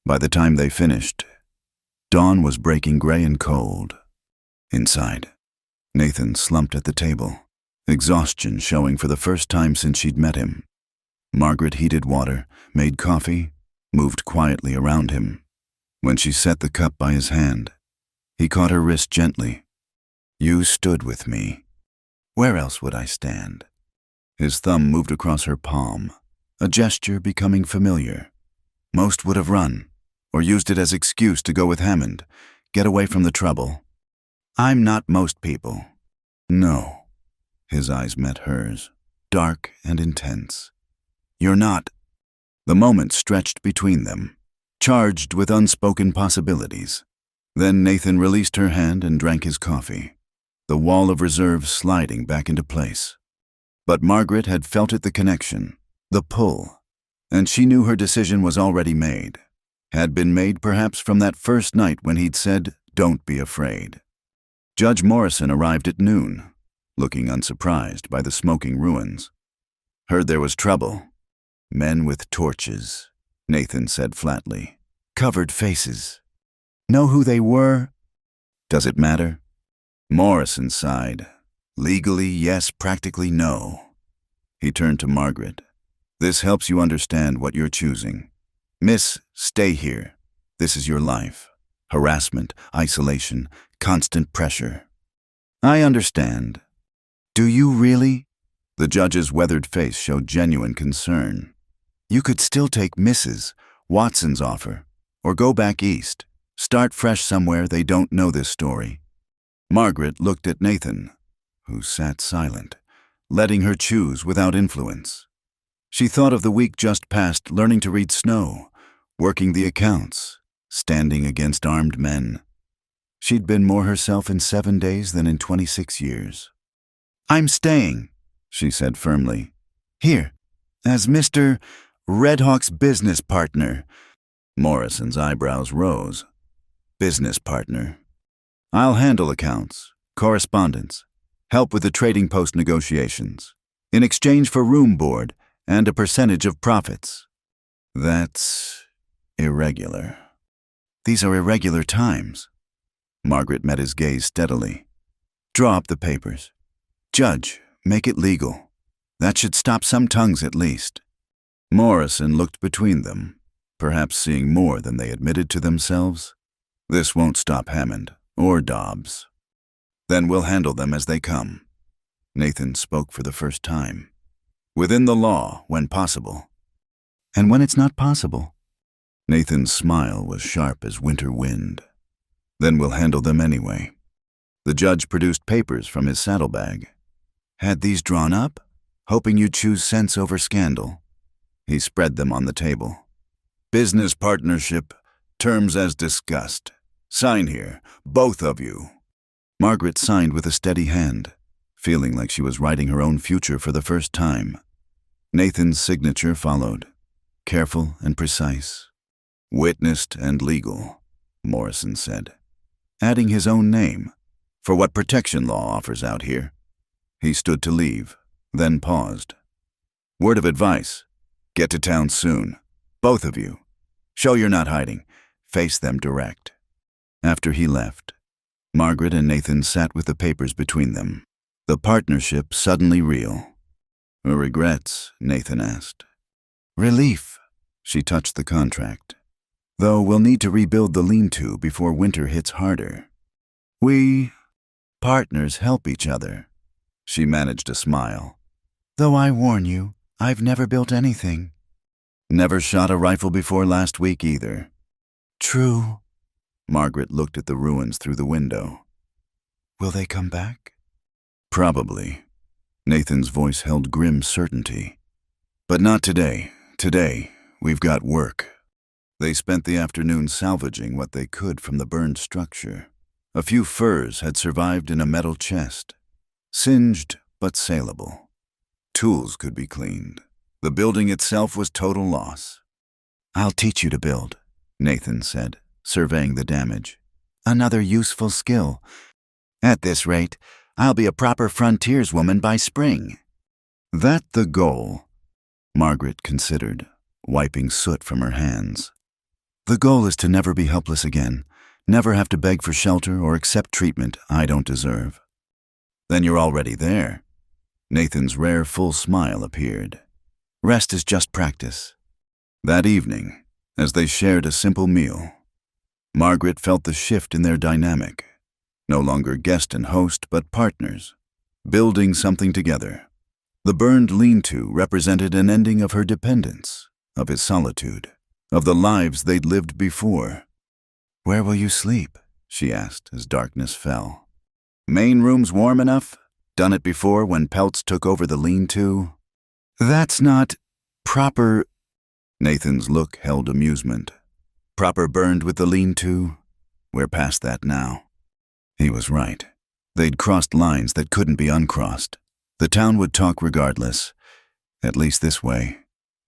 By the time they finished, dawn was breaking gray and cold. Inside, Nathan slumped at the table, exhaustion showing for the first time since she'd met him. Margaret heated water, made coffee, moved quietly around him. When she set the cup by his hand, he caught her wrist gently. "You stood with me. Where else would I stand?" His thumb moved across her palm, a gesture becoming familiar. Most would have run, or used it as excuse to go with Hammond, get away from the trouble. "I'm not most people." "No." His eyes met hers, dark and intense. "You're not." The moment stretched between them, charged with unspoken possibilities. Then Nathan released her hand and drank his coffee, the wall of reserve sliding back into place. But Margaret had felt it, the connection, the pull, and she knew her decision was already made. Had been made perhaps from that first night when he'd said, "Don't be afraid." Judge Morrison arrived at noon, looking unsurprised by the smoking ruins. "Heard there was trouble." "Men with torches," Nathan said flatly. "Covered faces. Know who they were?" "Does it matter?" Morrison sighed. "Legally, yes. Practically, no." He turned to Margaret. "This helps you understand what you're choosing. Miss, stay here. This is your life. Harassment, isolation, constant pressure. I understand. Do you really? The judge's weathered face showed genuine concern. You could still take Mrs. Watson's offer, or go back east. Start fresh somewhere they don't know this story. Margaret looked at Nathan, who sat silent, letting her choose without influence. She thought of the week just past, learning to read snow, working the accounts, standing against armed men. She'd been more herself in 7 days than in 26 years. I'm staying, she said firmly. Here, as Mr. Redhawk's business partner. Morrison's eyebrows rose. Business partner. I'll handle accounts, correspondence, help with the trading post negotiations, in exchange for room board and a percentage of profits. That's irregular. These are irregular times. Margaret met his gaze steadily. Draw up the papers. Judge, make it legal. That should stop some tongues at least. Morrison looked between them, perhaps seeing more than they admitted to themselves. This won't stop Hammond or Dobbs. Then we'll handle them as they come. Nathan spoke for the first time. Within the law, when possible. And when it's not possible? Nathan's smile was sharp as winter wind. Then we'll handle them anyway. The judge produced papers from his saddlebag. Had these drawn up, hoping you'd choose sense over scandal. He spread them on the table. Business partnership, terms as discussed. Sign here, both of you. Margaret signed with a steady hand, feeling like she was writing her own future for the first time. Nathan's signature followed, careful and precise. Witnessed and legal, Morrison said, adding his own name, for what protection law offers out here. He stood to leave, then paused. Word of advice, get to town soon, both of you. Show you're not hiding, face them direct. After he left, Margaret and Nathan sat with the papers between them, the partnership suddenly real. Regrets, Nathan asked. Relief, she touched the contract. Though we'll need to rebuild the lean-to before winter hits harder. We partners help each other. She managed a smile. Though I warn you, I've never built anything. Never shot a rifle before last week either. True. Margaret looked at the ruins through the window. Will they come back? Probably. Nathan's voice held grim certainty. But not today. Today, we've got work. They spent the afternoon salvaging what they could from the burned structure. A few furs had survived in a metal chest. Singed, but saleable. Tools could be cleaned. The building itself was total loss. I'll teach you to build, Nathan said, surveying the damage. Another useful skill. At this rate, I'll be a proper frontierswoman by spring. That the goal? Margaret considered, wiping soot from her hands. The goal is to never be helpless again, never have to beg for shelter or accept treatment I don't deserve. Then you're already there. Nathan's rare full smile appeared. Rest is just practice. That evening, as they shared a simple meal, Margaret felt the shift in their dynamic. No longer guest and host, but partners, building something together. The burned lean-to represented an ending of her dependence, of his solitude, of the lives they'd lived before. Where will you sleep? She asked as darkness fell. Main room's warm enough? Done it before when Peltz took over the lean-to? That's not proper. Nathan's look held amusement. Proper burned with the lean-to? We're past that now. He was right. They'd crossed lines that couldn't be uncrossed. The town would talk regardless, at least this way.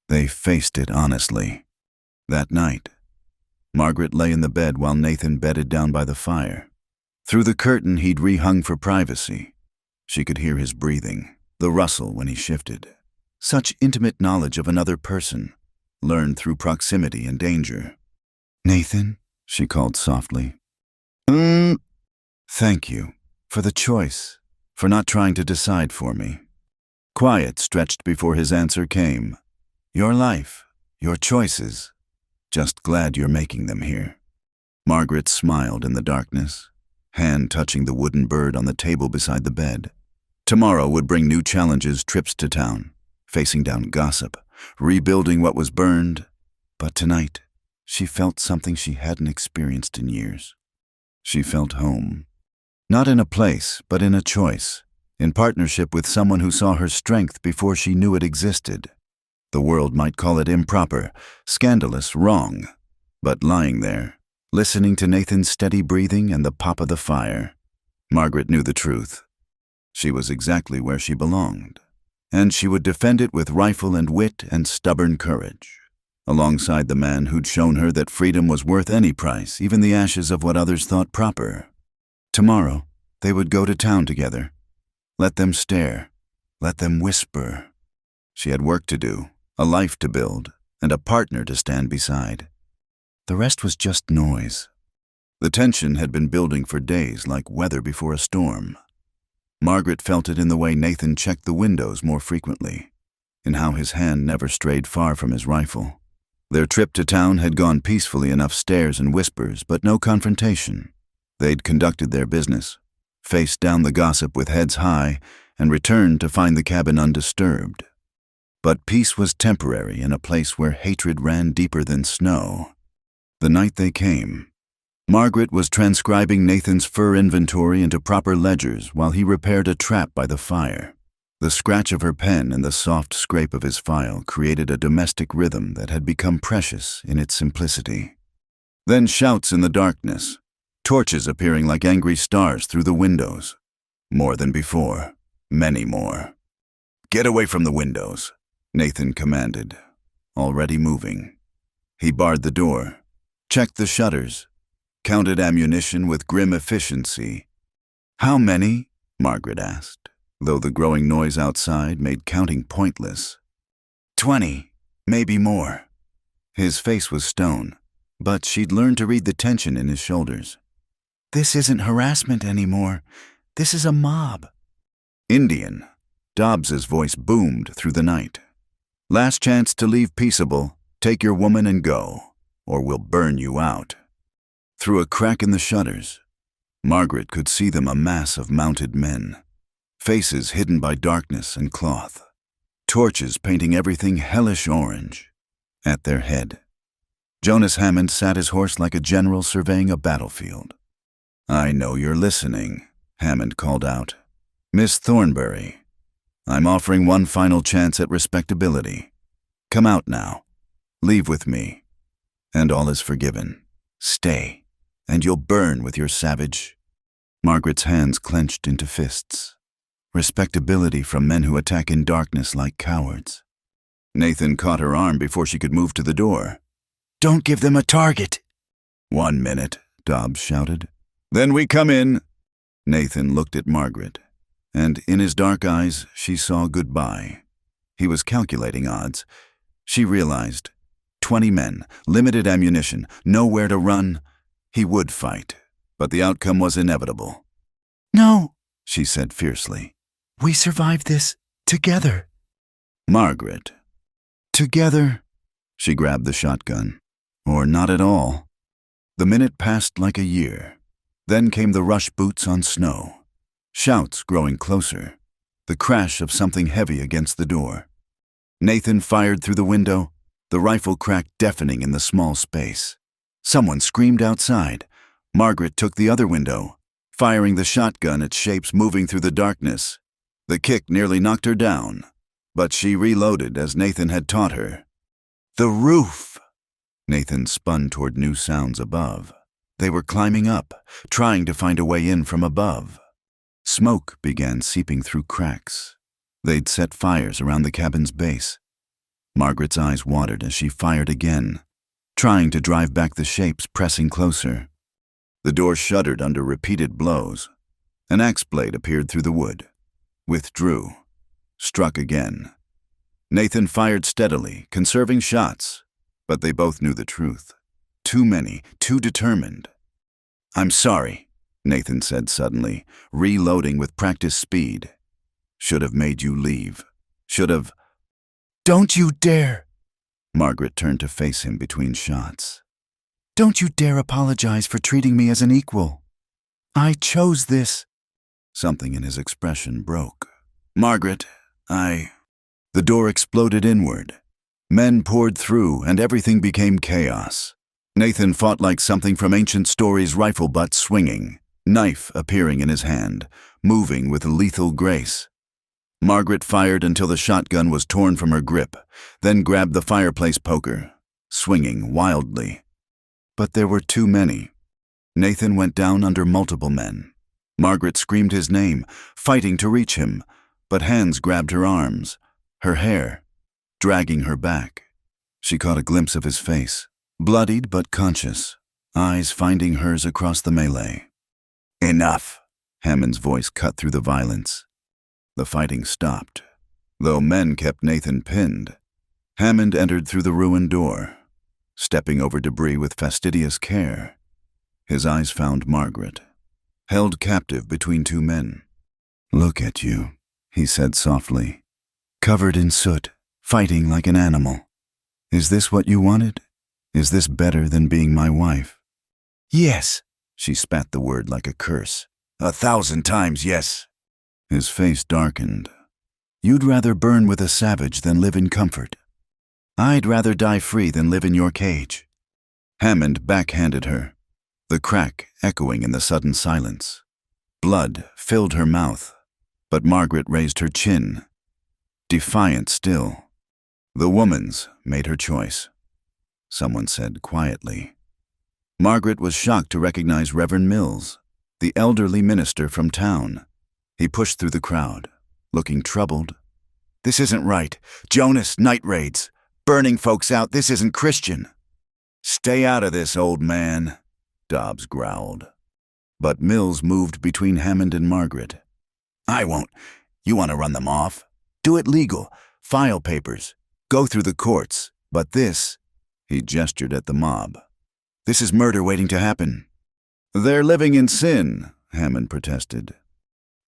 They faced it honestly. That night, Margaret lay in the bed while Nathan bedded down by the fire. Through the curtain he'd rehung for privacy. She could hear his breathing, the rustle when he shifted. Such intimate knowledge of another person, learned through proximity and danger. Nathan, she called softly. Thank you for the choice, for not trying to decide for me. Quiet stretched before his answer came. Your life, your choices. Just glad you're making them here. Margaret smiled in the darkness, hand touching the wooden bird on the table beside the bed. Tomorrow would bring new challenges, trips to town, facing down gossip, rebuilding what was burned. But tonight, she felt something she hadn't experienced in years. She felt home. Not in a place, but in a choice, in partnership with someone who saw her strength before she knew it existed. The world might call it improper, scandalous, wrong. But lying there, listening to Nathan's steady breathing and the pop of the fire, Margaret knew the truth. She was exactly where she belonged, and she would defend it with rifle and wit and stubborn courage, alongside the man who'd shown her that freedom was worth any price, even the ashes of what others thought proper. Tomorrow, they would go to town together. Let them stare. Let them whisper. She had work to do, a life to build, and a partner to stand beside. The rest was just noise. The tension had been building for days like weather before a storm. Margaret felt it in the way Nathan checked the windows more frequently, in how his hand never strayed far from his rifle. Their trip to town had gone peacefully, enough stares and whispers, but no confrontation. They'd conducted their business, faced down the gossip with heads high, and returned to find the cabin undisturbed. But peace was temporary in a place where hatred ran deeper than snow. The night they came, Margaret was transcribing Nathan's fur inventory into proper ledgers while he repaired a trap by the fire. The scratch of her pen and the soft scrape of his file created a domestic rhythm that had become precious in its simplicity. Then shouts in the darkness, torches appearing like angry stars through the windows. More than before, many more. "Get away from the windows," Nathan commanded, already moving. He barred the door, checked the shutters, counted ammunition with grim efficiency. "How many?" Margaret asked, though the growing noise outside made counting pointless. 20, maybe more." His face was stone, but she'd learned to read the tension in his shoulders. "This isn't harassment anymore. This is a mob." "Indian," Dobbs's voice boomed through the night. "Last chance to leave peaceable. Take your woman and go, or we'll burn you out." Through a crack in the shutters, Margaret could see them, a mass of mounted men, faces hidden by darkness and cloth, torches painting everything hellish orange. At their head, Jonas Hammond sat his horse like a general surveying a battlefield. "I know you're listening," Hammond called out. "Miss Thornbury, I'm offering one final chance at respectability. Come out now. Leave with me. And all is forgiven. Stay, and you'll burn with your savage." Margaret's hands clenched into fists. Respectability from men who attack in darkness like cowards. Nathan caught her arm before she could move to the door. "Don't give them a target." "1 minute," Dobbs shouted. "Then we come in." Nathan looked at Margaret, and in his dark eyes she saw goodbye. He was calculating odds. She realized 20 men, limited ammunition, nowhere to run. He would fight, but the outcome was inevitable. "No," she said fiercely. "We survived this together." "Margaret." "Together." She grabbed the shotgun. Or not at all. The minute passed like a year. Then came the rush boots on snow. Shouts growing closer. The crash of something heavy against the door. Nathan fired through the window, the rifle cracked deafening in the small space. Someone screamed outside. Margaret took the other window, firing the shotgun at shapes moving through the darkness. The kick nearly knocked her down, but she reloaded as Nathan had taught her. "The roof!" Nathan spun toward new sounds above. They were climbing up, trying to find a way in from above. Smoke began seeping through cracks. They'd set fires around the cabin's base. Margaret's eyes watered as she fired again, trying to drive back the shapes pressing closer. The door shuddered under repeated blows. An axe blade appeared through the wood. Withdrew. Struck again. Nathan fired steadily, conserving shots, but they both knew the truth. Too many, too determined. "I'm sorry," Nathan said suddenly, reloading with practiced speed. "Should have made you leave. Should have—" "Don't you dare!" Margaret turned to face him between shots. Don't you dare apologize for treating me as an equal. I chose this. Something in his expression broke. Margaret, The door exploded inward. Men poured through, and everything became chaos. Nathan fought like something from ancient stories, rifle butt swinging, knife appearing in his hand, moving with lethal grace. Margaret fired until the shotgun was torn from her grip, then grabbed the fireplace poker, swinging wildly. But there were too many. Nathan went down under multiple men. Margaret screamed his name, fighting to reach him, but hands grabbed her arms, her hair, dragging her back. She caught a glimpse of his face, bloodied but conscious, eyes finding hers across the melee. Enough! Hammond's voice cut through the violence. The fighting stopped, though men kept Nathan pinned. Hammond entered through the ruined door, stepping over debris with fastidious care. His eyes found Margaret, held captive between two men. Look at you, he said softly, covered in soot, fighting like an animal. Is this what you wanted? Is this better than being my wife? Yes, she spat the word like a curse. 1,000 times yes. His face darkened. You'd rather burn with a savage than live in comfort. I'd rather die free than live in your cage. Hammond backhanded her, the crack echoing in the sudden silence. Blood filled her mouth, but Margaret raised her chin, defiant still. The woman's made her choice, someone said quietly. Margaret was shocked to recognize Reverend Mills, the elderly minister from town. He pushed through the crowd, looking troubled. This isn't right. Jonas, night raids. Burning folks out, this isn't Christian. Stay out of this, old man, Dobbs growled. But Mills moved between Hammond and Margaret. I won't. You want to run them off? Do it legal. File papers. Go through the courts. But this, he gestured at the mob. This is murder waiting to happen. They're living in sin, Hammond protested.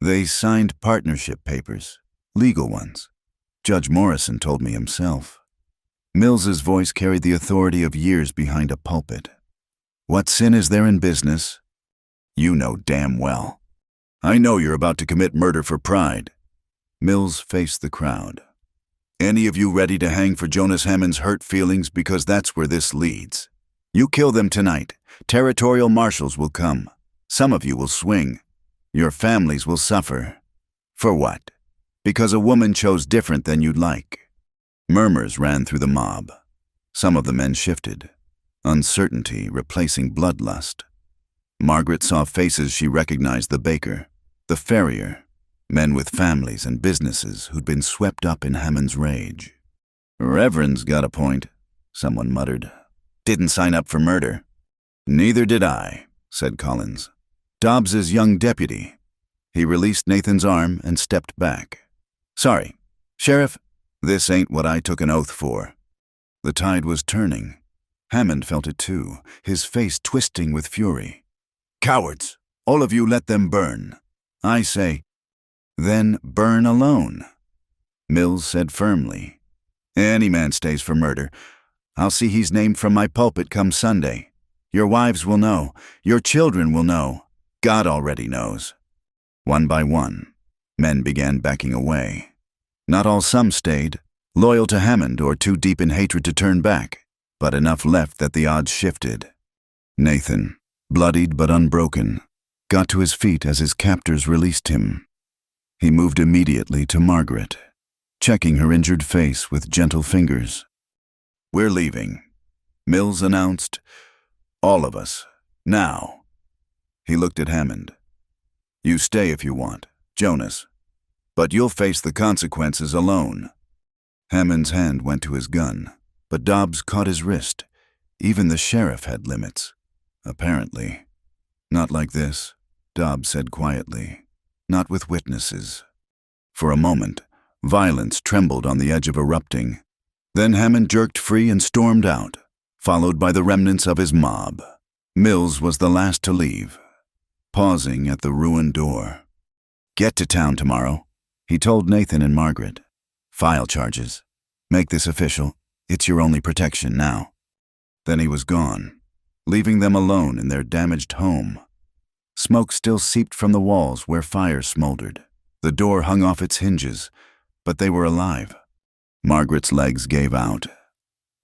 They signed partnership papers, legal ones. Judge Morrison told me himself. Mills's voice carried the authority of years behind a pulpit. What sin is there in business? You know damn well. I know you're about to commit murder for pride. Mills faced the crowd. Any of you ready to hang for Jonas Hammond's hurt feelings, because that's where this leads? You kill them tonight. Territorial marshals will come. Some of you will swing. Your families will suffer. For what? Because a woman chose different than you'd like. Murmurs ran through the mob. Some of the men shifted, uncertainty replacing bloodlust. Margaret saw faces she recognized: the baker, the farrier, men with families and businesses who'd been swept up in Hammond's rage. Reverend's got a point, someone muttered. Didn't sign up for murder. Neither did I, said Collins. Dobbs's young deputy. He released Nathan's arm and stepped back. Sorry, Sheriff, this ain't what I took an oath for. The tide was turning. Hammond felt it too, his face twisting with fury. Cowards, all of you let them burn. I say, then burn alone. Mills said firmly. Any man stays for murder. I'll see he's named from my pulpit come Sunday. Your wives will know. Your children will know. God already knows. One by one, men began backing away. Not all some stayed, loyal to Hammond or too deep in hatred to turn back, but enough left that the odds shifted. Nathan, bloodied but unbroken, got to his feet as his captors released him. He moved immediately to Margaret, checking her injured face with gentle fingers. We're leaving, Mills announced. All of us, now. He looked at Hammond. You stay if you want, Jonas, but you'll face the consequences alone. Hammond's hand went to his gun, but Dobbs caught his wrist. Even the sheriff had limits, apparently. Not like this, Dobbs said quietly. Not with witnesses. For a moment, violence trembled on the edge of erupting. Then Hammond jerked free and stormed out, followed by the remnants of his mob. Mills was the last to leave, pausing at the ruined door. Get to town tomorrow, he told Nathan and Margaret. File charges. Make this official. It's your only protection now. Then he was gone, leaving them alone in their damaged home. Smoke still seeped from the walls where fire smoldered. The door hung off its hinges, but they were alive. Margaret's legs gave out.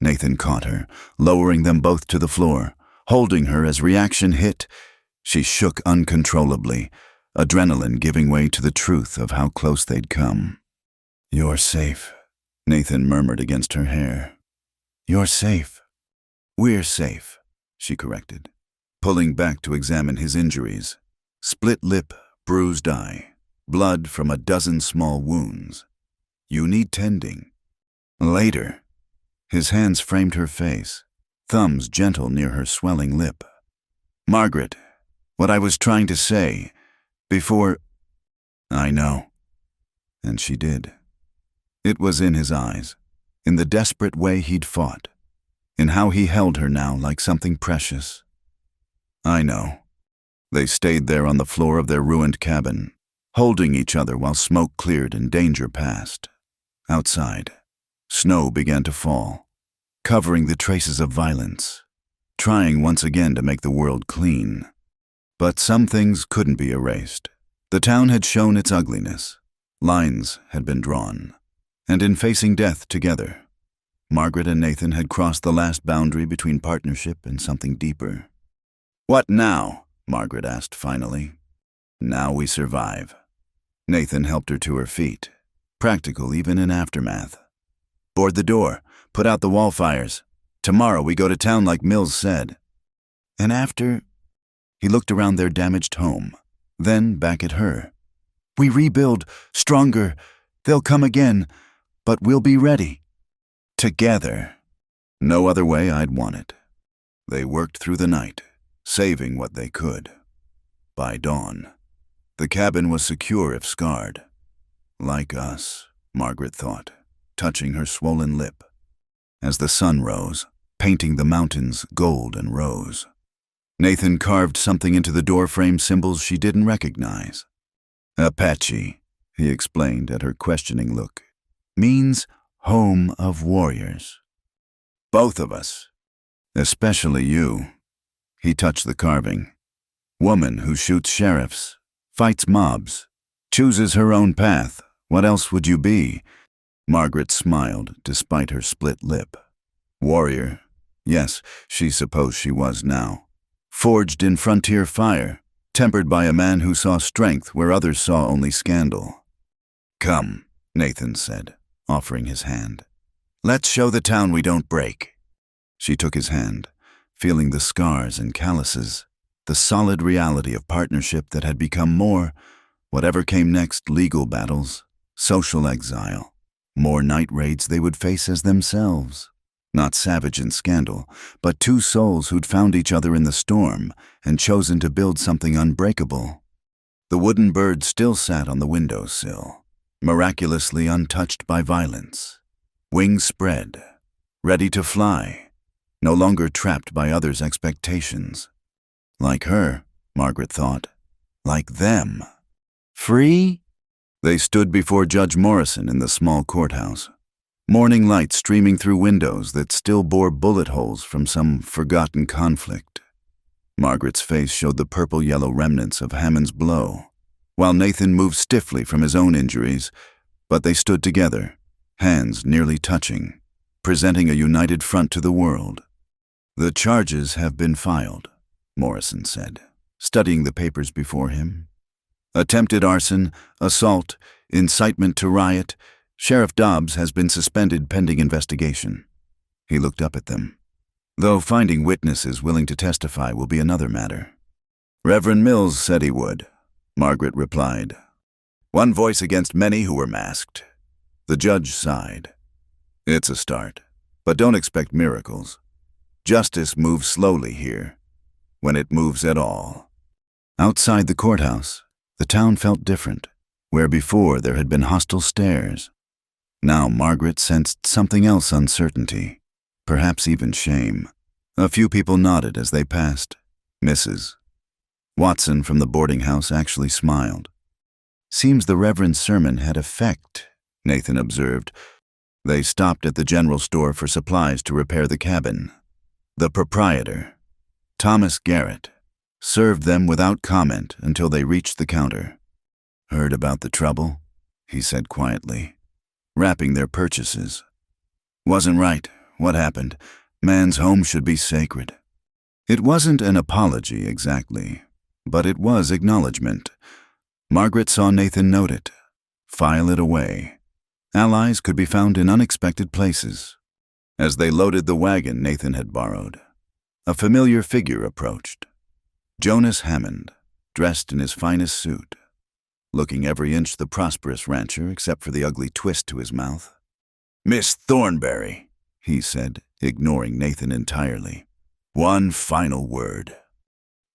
Nathan caught her, lowering them both to the floor. Holding her as reaction hit, she shook uncontrollably, adrenaline giving way to the truth of how close they'd come. "You're safe," Nathan murmured against her hair. "You're safe." "We're safe," she corrected, pulling back to examine his injuries. Split lip, bruised eye, blood from a dozen small wounds. "You need tending." Later. His hands framed her face, thumbs gentle near her swelling lip. "Margaret, what I was trying to say, before—" "I know." And she did. It was in his eyes, in the desperate way he'd fought, in how he held her now like something precious. "I know." They stayed there on the floor of their ruined cabin, holding each other while smoke cleared and danger passed. Outside, snow began to fall, covering the traces of violence, trying once again to make the world clean. But some things couldn't be erased. The town had shown its ugliness. Lines had been drawn. And in facing death together, Margaret and Nathan had crossed the last boundary between partnership and something deeper. "What now?" Margaret asked finally. "Now we survive." Nathan helped her to her feet, practical even in aftermath. "Board the door, put out the wall fires. Tomorrow we go to town like Mills said." "And after—" He looked around their damaged home, then back at her. "We rebuild, stronger. They'll come again, but we'll be ready. Together." No other way I'd want it. They worked through the night, saving what they could. By dawn, the cabin was secure if scarred. Like us, Margaret thought, touching her swollen lip. As the sun rose, painting the mountains gold and rose, Nathan carved something into the doorframe, symbols she didn't recognize. "Apache," he explained at her questioning look, "means home of warriors. Both of us. Especially you." He touched the carving. "Woman who shoots sheriffs, fights mobs, chooses her own path. What else would you be?" Margaret smiled despite her split lip. Warrior. Yes, she supposed she was now. Forged in frontier fire, tempered by a man who saw strength where others saw only scandal. "Come," Nathan said, offering his hand. "Let's show the town we don't break." She took his hand, feeling the scars and calluses, the solid reality of partnership that had become more, whatever came next, legal battles, social exile, more night raids they would face as themselves. Not savage and scandal, but two souls who'd found each other in the storm and chosen to build something unbreakable. The wooden bird still sat on the windowsill, miraculously untouched by violence. Wings spread, ready to fly, no longer trapped by others' expectations. Like her, Margaret thought. Like them. Free? They stood before Judge Morrison in the small courthouse. Morning light streaming through windows that still bore bullet holes from some forgotten conflict. Margaret's face showed the purple-yellow remnants of Hammond's blow, while Nathan moved stiffly from his own injuries, but they stood together, hands nearly touching, presenting a united front to the world. "The charges have been filed," Morrison said, studying the papers before him. "Attempted arson, assault, incitement to riot. Sheriff Dobbs has been suspended pending investigation." He looked up at them. "Though finding witnesses willing to testify will be another matter." "Reverend Mills said he would," Margaret replied. "One voice against many who were masked." The judge sighed. "It's a start, but don't expect miracles. Justice moves slowly here, when it moves at all." Outside the courthouse, the town felt different. Where before there had been hostile stares, now Margaret sensed something else, uncertainty, perhaps even shame. A few people nodded as they passed. Mrs. Watson from the boarding house actually smiled. "Seems the Reverend's sermon had effect," Nathan observed. They stopped at the general store for supplies to repair the cabin. The proprietor, Thomas Garrett, served them without comment until they reached the counter. "Heard about the trouble?" he said quietly, wrapping their purchases. "Wasn't right. What happened? Man's home should be sacred." It wasn't an apology exactly, but it was acknowledgement. Margaret saw Nathan note it, file it away. Allies could be found in unexpected places. As they loaded the wagon Nathan had borrowed, a familiar figure approached. Jonas Hammond, dressed in his finest suit, looking every inch the prosperous rancher except for the ugly twist to his mouth. "Miss Thornberry," he said, ignoring Nathan entirely. "One final word."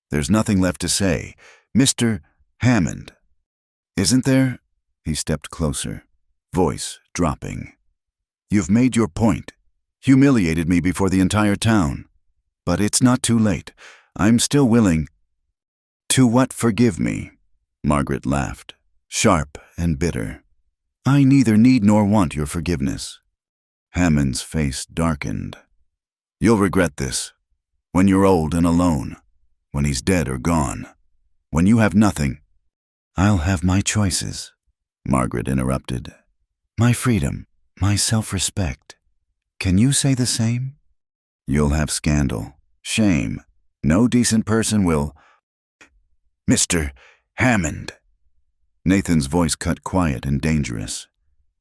"There's nothing left to say. Mr. Hammond." "Isn't there?" He stepped closer, voice dropping. "You've made your point. Humiliated me before the entire town. But it's not too late. I'm still willing." "To what forgive me?" Margaret laughed, sharp and bitter. "I neither need nor want your forgiveness." Hammond's face darkened. "You'll regret this. When you're old and alone. When he's dead or gone. When you have nothing." "I'll have my choices," Margaret interrupted. "My freedom, my self-respect. Can you say the same?" "You'll have scandal, shame. No decent person will—" "Mr. Hammond." Nathan's voice cut quiet and dangerous.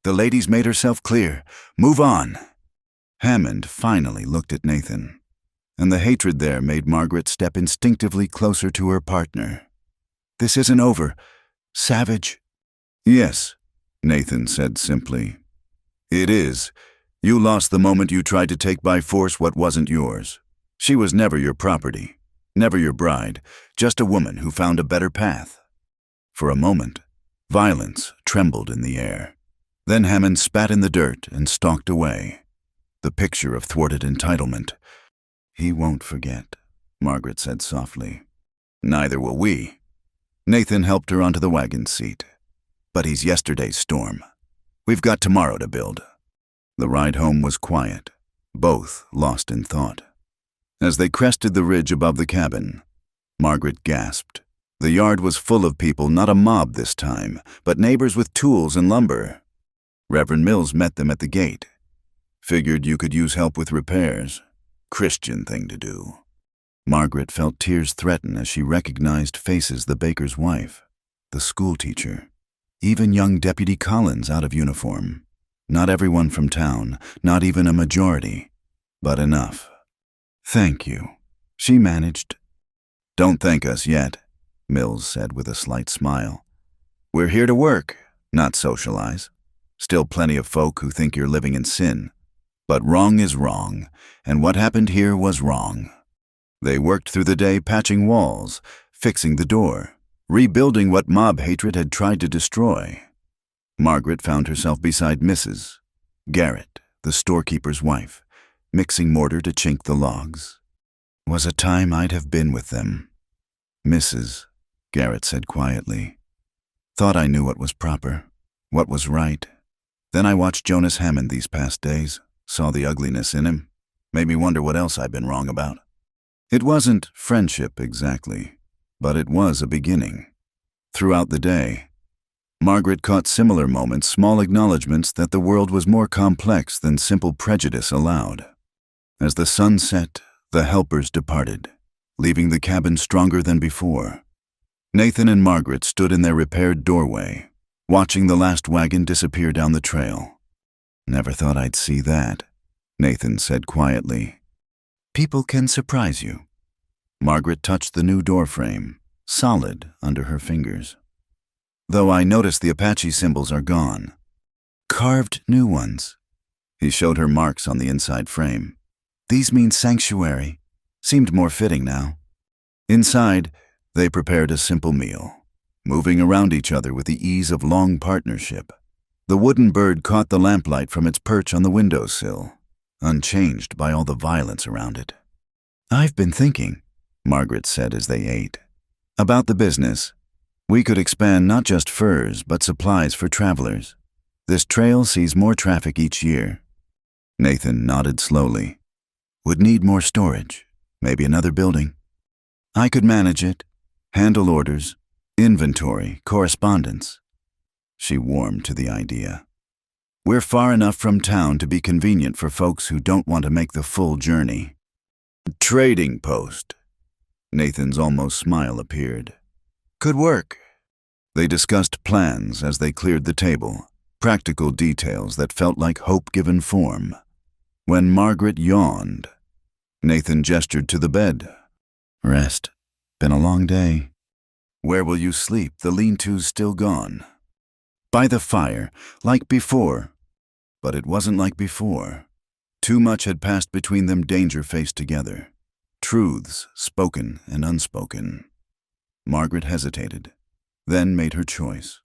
"The lady's made herself clear. Move on." Hammond finally looked at Nathan, and the hatred there made Margaret step instinctively closer to her partner. "This isn't over. Savage." "Yes," Nathan said simply. "It is. You lost the moment you tried to take by force what wasn't yours. She was never your property, never your bride, just a woman who found a better path." For a moment, violence trembled in the air. Then Hammond spat in the dirt and stalked away, the picture of thwarted entitlement. "He won't forget," Margaret said softly. "Neither will we." Nathan helped her onto the wagon seat. "But he's yesterday's storm. We've got tomorrow to build." The ride home was quiet, both lost in thought. As they crested the ridge above the cabin, Margaret gasped. The yard was full of people, not a mob this time, but neighbors with tools and lumber. Reverend Mills met them at the gate. Figured you could use help with repairs. Christian thing to do. Margaret felt tears threaten as she recognized faces: the baker's wife, the schoolteacher, even young Deputy Collins out of uniform. Not everyone from town, not even a majority, but enough. "Thank you," she managed. "Don't thank us yet," Mills said with a slight smile. "We're here to work, not socialize. Still plenty of folk who think you're living in sin. But wrong is wrong, and what happened here was wrong." They worked through the day patching walls, fixing the door, rebuilding what mob hatred had tried to destroy. Margaret found herself beside Mrs. Garrett, the storekeeper's wife, mixing mortar to chink the logs. "Was a time I'd have been with them." "Mrs." Garrett said quietly. "Thought I knew what was proper, what was right. Then I watched Jonas Hammond these past days, saw the ugliness in him, made me wonder what else I'd been wrong about." It wasn't friendship exactly, but it was a beginning. Throughout the day, Margaret caught similar moments, small acknowledgments that the world was more complex than simple prejudice allowed. As the sun set, the helpers departed, leaving the cabin stronger than before. Nathan and Margaret stood in their repaired doorway, watching the last wagon disappear down the trail. "Never thought I'd see that," Nathan said quietly. "People can surprise you." Margaret touched the new door frame, solid under her fingers. "Though I noticed the Apache symbols are gone. Carved new ones." He showed her marks on the inside frame. "These mean sanctuary. Seemed more fitting now." Inside, they prepared a simple meal, moving around each other with the ease of long partnership. The wooden bird caught the lamplight from its perch on the windowsill, unchanged by all the violence around it. "I've been thinking," Margaret said as they ate, "about the business. We could expand not just furs, but supplies for travelers. This trail sees more traffic each year." Nathan nodded slowly. "Would need more storage, maybe another building." I could manage it, handle orders, inventory, correspondence. She warmed to the idea. We're far enough from town to be convenient for folks who don't want to make the full journey. Trading post. Nathan's almost smile appeared. Could work. They discussed plans as they cleared the table, practical details that felt like hope given form. When Margaret yawned, Nathan gestured to the bed. Rest. Been a long day. Where will you sleep? The lean-to's still gone. By the fire, like before. But it wasn't like before. Too much had passed between them, danger faced together. Truths, spoken and unspoken. Margaret hesitated, then made her choice.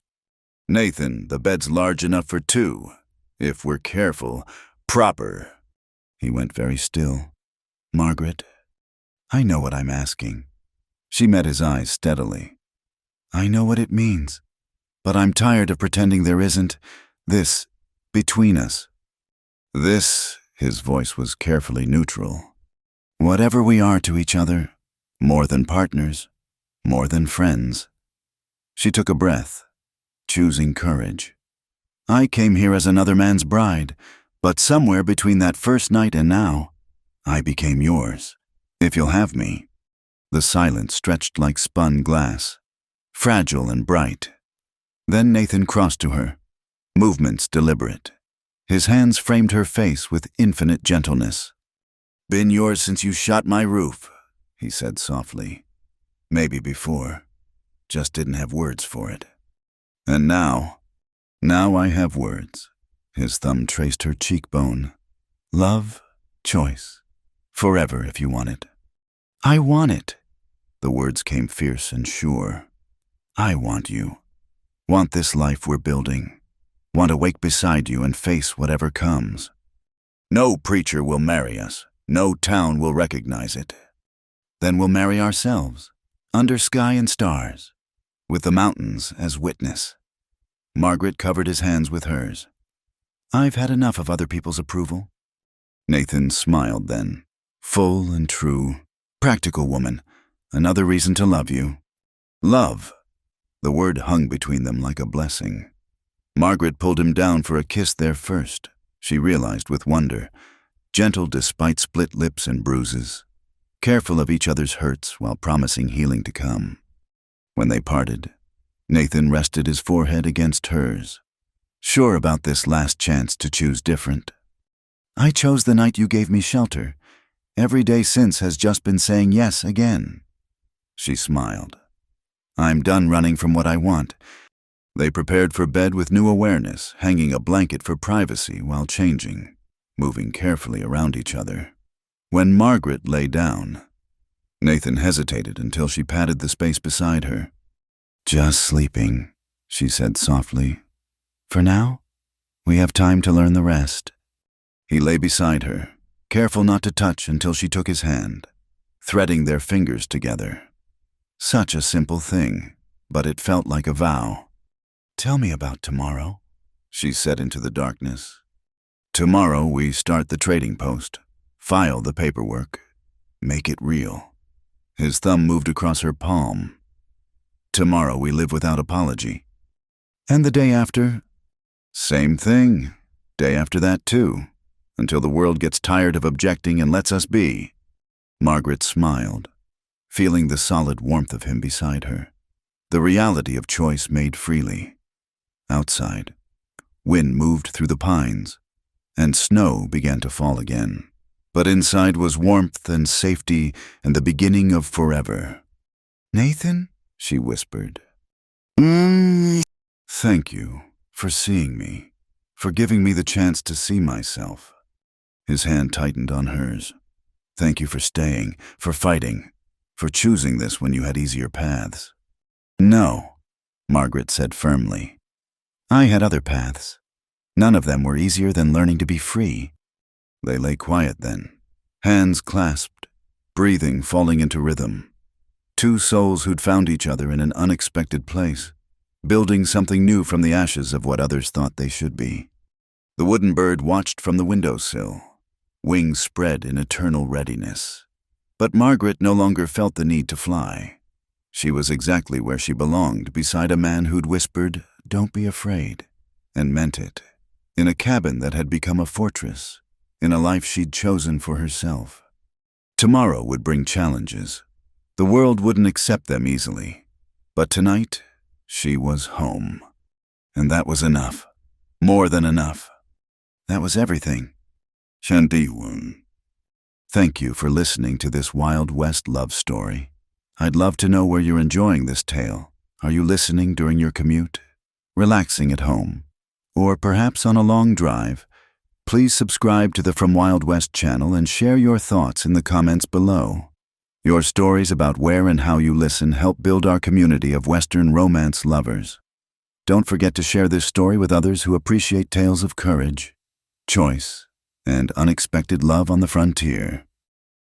Nathan, the bed's large enough for two. If we're careful, proper. He went very still. Margaret, I know what I'm asking. She met his eyes steadily. I know what it means, but I'm tired of pretending there isn't this between us. This, his voice was carefully neutral. Whatever we are to each other, more than partners, more than friends. She took a breath, choosing courage. I came here as another man's bride, but somewhere between that first night and now, I became yours, if you'll have me. The silence stretched like spun glass, fragile and bright. Then Nathan crossed to her, movements deliberate. His hands framed her face with infinite gentleness. Been yours since you shot my roof, he said softly. Maybe before, just didn't have words for it. And now I have words. His thumb traced her cheekbone. Love, choice, forever if you want it. I want it. The words came fierce and sure. I want you. Want this life we're building. Want to wake beside you and face whatever comes. No preacher will marry us. No town will recognize it. Then we'll marry ourselves, under sky and stars, with the mountains as witness. Margaret covered his hands with hers. I've had enough of other people's approval. Nathan smiled then, full and true. Practical woman, another reason to love you. Love. The word hung between them like a blessing. Margaret pulled him down for a kiss there first, she realized with wonder, gentle despite split lips and bruises, careful of each other's hurts while promising healing to come. When they parted, Nathan rested his forehead against hers, sure about this last chance to choose different. I chose the night you gave me shelter. Every day since has just been saying yes again. She smiled. I'm done running from what I want. They prepared for bed with new awareness, hanging a blanket for privacy while changing, moving carefully around each other. When Margaret lay down, Nathan hesitated until she patted the space beside her. Just sleeping, she said softly. For now, we have time to learn the rest. He lay beside her, careful not to touch until she took his hand, threading their fingers together. Such a simple thing, but it felt like a vow. Tell me about tomorrow, she said into the darkness. Tomorrow we start the trading post, file the paperwork, make it real. His thumb moved across her palm. Tomorrow we live without apology. And the day after? Same thing. Day after that too, until the world gets tired of objecting and lets us be. Margaret smiled, feeling the solid warmth of him beside her, the reality of choice made freely. Outside, wind moved through the pines, and snow began to fall again. But inside was warmth and safety and the beginning of forever. Nathan, she whispered. Thank you for seeing me, for giving me the chance to see myself. His hand tightened on hers. Thank you for staying, for fighting, for choosing this when you had easier paths. No, Margaret said firmly. I had other paths. None of them were easier than learning to be free. They lay quiet then, hands clasped, breathing falling into rhythm. Two souls who'd found each other in an unexpected place, building something new from the ashes of what others thought they should be. The wooden bird watched from the windowsill, wings spread in eternal readiness. But Margaret no longer felt the need to fly. She was exactly where she belonged, beside a man who'd whispered, "Don't be afraid," and meant it, in a cabin that had become a fortress, in a life she'd chosen for herself. Tomorrow would bring challenges. The world wouldn't accept them easily. But tonight, she was home. And that was enough. More than enough. That was everything. Shantiwun. Thank you for listening to this Wild West love story. I'd love to know where you're enjoying this tale. Are you listening during your commute? Relaxing at home? Or perhaps on a long drive? Please subscribe to the From Wild West channel and share your thoughts in the comments below. Your stories about where and how you listen help build our community of Western romance lovers. Don't forget to share this story with others who appreciate tales of courage, choice, and unexpected love on the frontier.